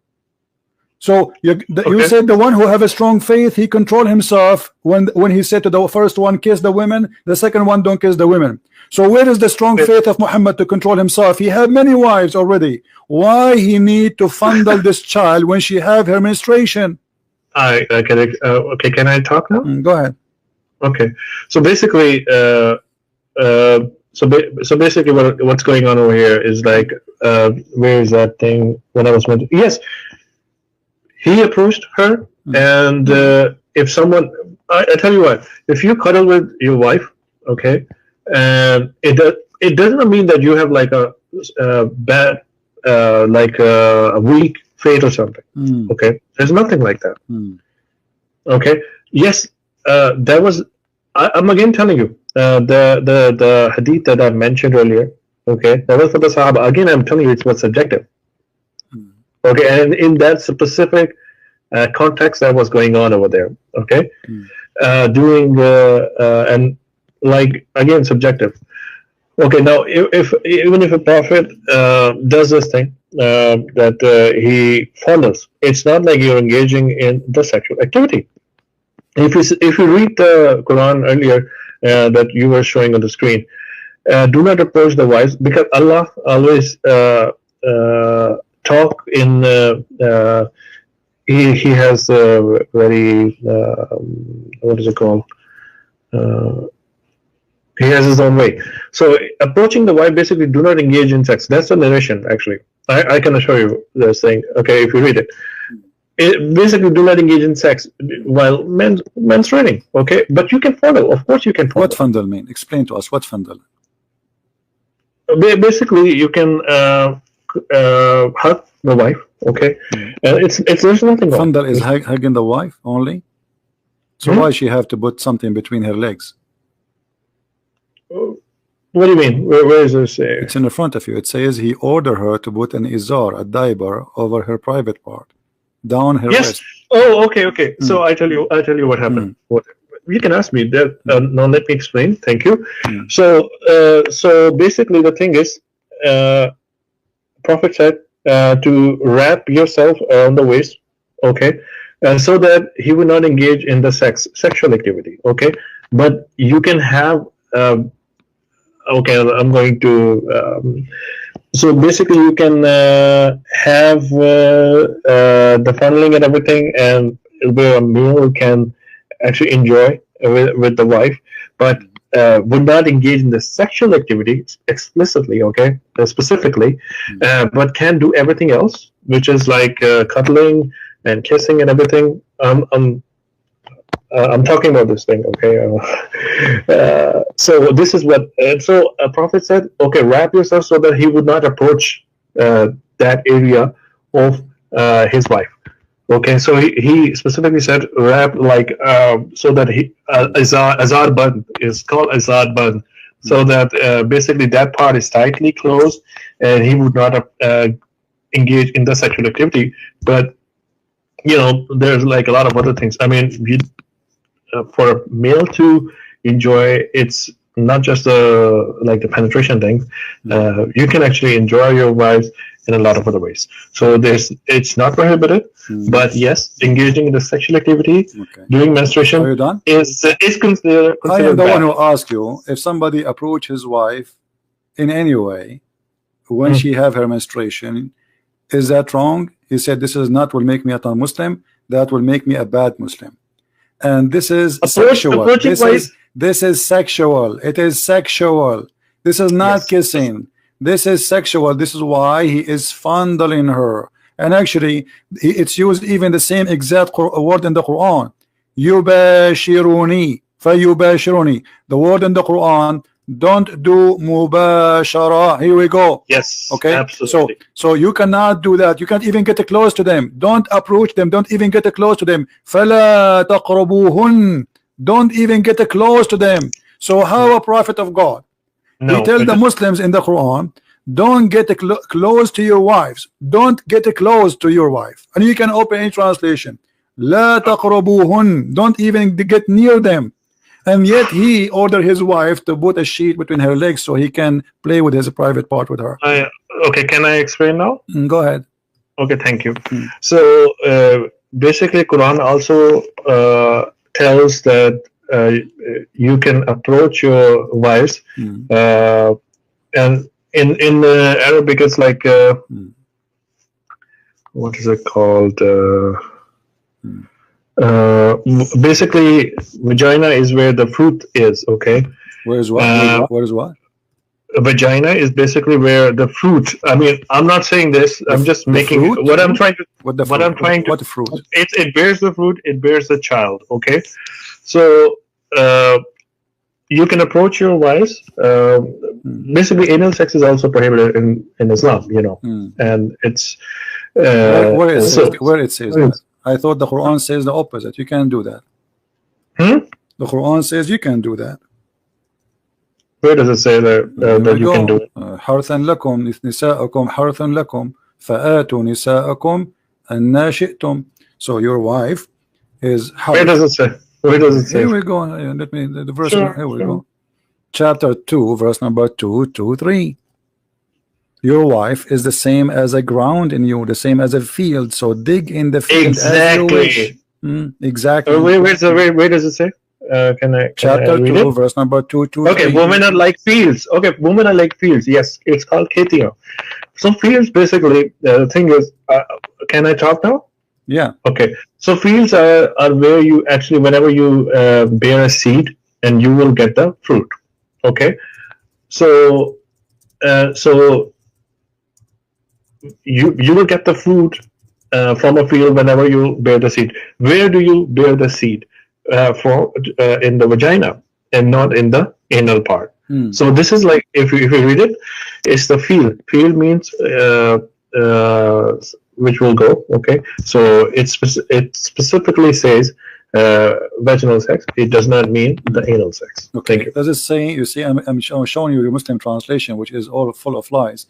So you said the one who have a strong faith, he control himself when he said to the first one, kiss the women, the second one, don't kiss the women. So where is the strong faith of Muhammad to control himself? He had many wives already. Why he need to fondle this child when she have her menstruation? Okay, can I talk now? Go ahead. Okay, so basically, basically, what's going on over here is like, where is that thing? When I was mentioning, yes, he approached her, and if someone, I tell you what, if you cuddle with your wife, okay. And it doesn't mean that you have like a bad, like a weak faith or something. Okay, there's nothing like that. Okay, yes, that was. I'm again telling you the hadith that I mentioned earlier. Okay, that was for the Sahaba. Again, I'm telling you, it was subjective. Okay, and in that specific context that was going on over there. Okay, doing and. Like again, subjective. Okay, now even if a prophet does this thing that he follows, it's not like you're engaging in the sexual activity. If you read the Quran earlier that you were showing on the screen, do not approach the wives, because Allah always talk in. He has a very what is it called? He has his own way. So approaching the wife, basically, do not engage in sex. That's the narration, actually. I can assure you this thing. Okay, if you read it, basically, do not engage in sex while menstruating. Okay, but you can follow. Of course, you can follow. What fondle mean? Explain to us what fondle. Basically, you can hug the wife. Okay, it's there's nothing wrong. Fondle is hugging the wife only. So why she have to put something between her legs? What do you mean? Where is this? It's in the front of you. It says he ordered her to put an izar, a diaper, over her private part, down her wrist. Oh, okay. So I tell you what happened. What you can ask me that. Now let me explain. Thank you. So basically, the thing is, Prophet said to wrap yourself around the waist, okay, so that he would not engage in the sexual activity, okay. But you can have. Okay, I'm going to. So basically, you can have the funneling and everything, and where a male can actually enjoy with the wife, but would not engage in the sexual activity explicitly, okay, specifically, but can do everything else, which is like cuddling and kissing and everything. I'm talking about this thing, okay? So this is what, so a prophet said, okay, wrap yourself so that he would not approach that area of his wife. Okay, so he specifically said wrap, like so that he azar band is called azar band, so that basically that part is tightly closed and he would not engage in the sexual activity. But you know, there's like a lot of other things. I mean, for a male to enjoy, it's not just like the penetration thing. You can actually enjoy your wives in a lot of other ways. So it's not prohibited, but yes, engaging in the sexual activity Okay. during Are menstruation you done? is considered I am the bad. one who asked you if somebody approach his wife in any way when she have her menstruation, is that wrong? He said this is not will make me a non-Muslim, that will make me a bad Muslim. And this is sexual. This is sexual. It is sexual. This is not kissing. This is sexual. This is why he is fondling her. And actually, it's used even the same exact word in the Quran. Yubashiruni, fayubashiruni. The word in the Quran, don't do mubashara. Here we go. Yes. Okay. Absolutely. So you cannot do that. You can't even get close to them. Don't approach them. Don't even get close to them. فَلَا تَقْرَبُوهُنْ. Don't even get close to them. So how a prophet of God? No, he tells the Muslims in the Quran, don't get close to your wives. Don't get close to your wife. And you can open any translation. لا تقربوهن. Don't even get near them. And yet he ordered his wife to put a sheet between her legs so he can play with his private part with her. Okay, can I explain now? Go ahead. Okay, thank you. So basically, Quran also tells that you can approach your wives, and in Arabic it's like what is it called? Basically, vagina is where the fruit is. Okay. Where is what? Where is what? Vagina is basically where the fruit. I mean, I'm not saying this. I'm just making fruit? what I'm trying to. What the What fruit? I'm trying to. What the fruit? It bears the fruit. It bears the child. Okay. So you can approach your wives. Basically, anal sex is also prohibited in Islam. You know, and it's where it says that. I thought the Quran says the opposite. You can't do that. The Quran says you can do that. Where does it say that you can do it? حرث لكم نساءكم حرث لكم فآتوا نساءكم أن شئتم. So your wife is harth. Where does it say? Where does it say? Here we go. Let me the verse. Here we go. Chapter 2, verse number 223. Your wife is the same as a ground in you, the same as a field. So dig in the field as you wish. Exactly. Where does it say? Chapter 2, verse number 223. Okay, women are like fields. Okay, women are like fields. Yes, it's called Ketia. So fields, basically, the thing is, can I talk now? Yeah. Okay. So fields are where you actually, whenever you bear a seed, and you will get the fruit. Okay. So you will get the fruit from a field whenever you bear the seed. Where do you bear the seed? In the vagina and not in the anal part. So this is like, if you read it, it's the field. Field means which will go. Okay, so it specifically says vaginal sex. It does not mean the anal sex. Okay. Thank you. Does it say? You see, I'm showing you your Muslim translation, which is all full of lies.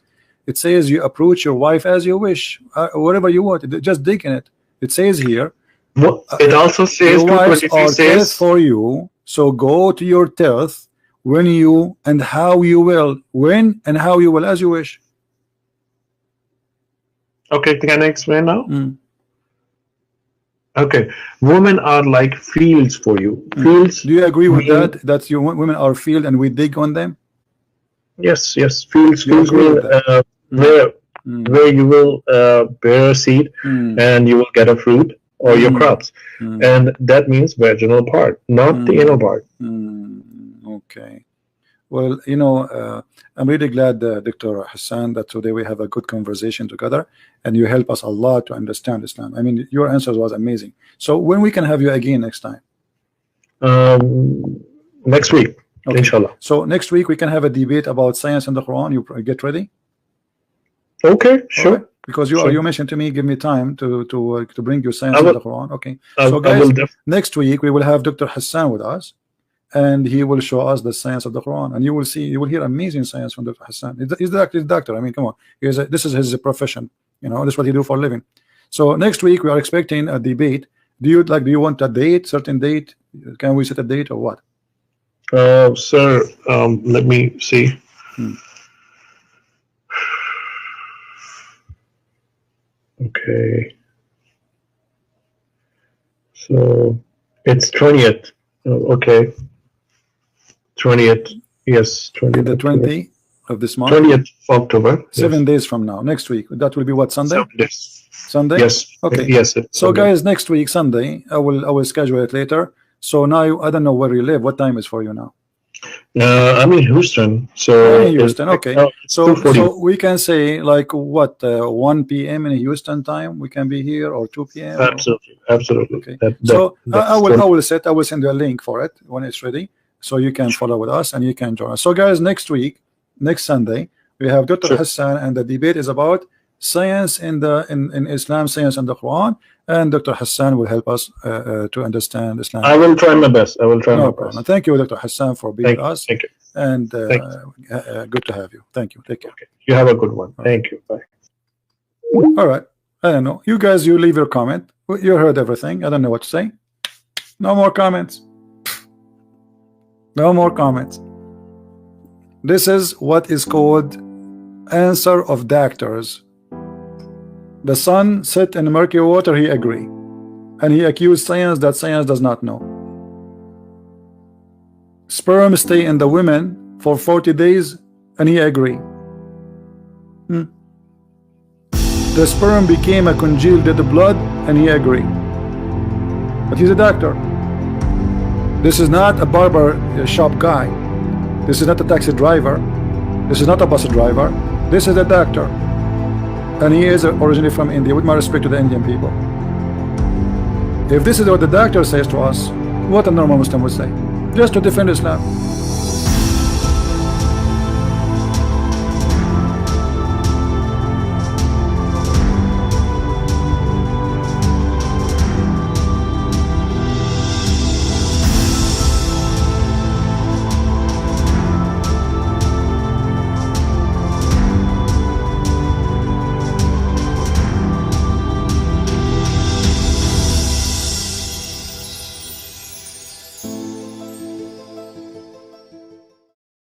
It says you approach your wife as you wish, wherever you want. Just dig in it. It says here. Well, it also says your wives are teeth for you, so go to your teeth when you and how you will, when and how you will, as you wish. Okay, can I explain now? Okay, women are like fields for you. Fields. Do you agree with that? That your women are field and we dig on them? Yes, yes. Fields mean where you will bear a seed and you will get a fruit. Or your crops, and that means vaginal part, not the anal part. Okay. Well, you know, I'm really glad, Dr. Hassan, that today we have a good conversation together, and you help us a lot to understand Islam. I mean, your answers was amazing. So when we can have you again next time? Next week, okay. Inshallah. So next week we can have a debate about science and the Quran. You get ready? Okay, sure. Right. Because you mentioned to me, give me time to bring you science in the Quran. Okay. So guys, next week we will have Dr. Hassan with us, and he will show us the science of the Quran, and you will hear amazing science from Dr. Hassan. He's the doctor. I mean, come on, this is his profession. You know, this is what he do for a living. So next week we are expecting a debate. Do you want a date, certain date? Can we set a date or what? Sir, let me see. Okay. So it's 20th. Oh, okay. 20th. Yes, 20th. The 20th of this month. 20th of October. 7 days from now. Next week. That will be what, Sunday? 7 days. Sunday? Yes. Okay. Yes. So Sunday. guys, next week, Sunday, I will schedule it later. So now I don't know where you live. What time is for you now? I'm in Houston. So You're in Houston, okay. It's So 2:40. we can say like what 1 p.m. in Houston time we can be here, or 2 p.m. or- Absolutely. Absolutely. Okay. That- So that's I what- will send you a link for it when it's ready, so you can follow with us and you can join us. So guys, next week, next Sunday, we have Dr. Sure. Hassan, and the debate is about science in Islam, science and the Quran, and Dr. Hassan will help us to understand Islam. I will try my best. I will try No my problem. best. Thank you, Dr. Hassan, for being Thank with you. us, Thank you. and Thank good to have you. Thank you. Take care. You have a good one. Thank you. Bye. All right. I don't know. You guys, you leave your comment. You heard everything. I don't know what to say. No more comments. No more comments. This is what is called answer of doctors. The sun set in murky water, he agree. And he accused science that science does not know. Sperm stay in the women for 40 days, and he agree. The sperm became a congealed dead blood, and he agree. But he's a doctor. This is not a barber shop guy. This is not a taxi driver. This is not a bus driver. This is a doctor. And he is originally from India, with my respect to the Indian people. If this is what the doctor says to us, what a normal Muslim would say, just to defend Islam.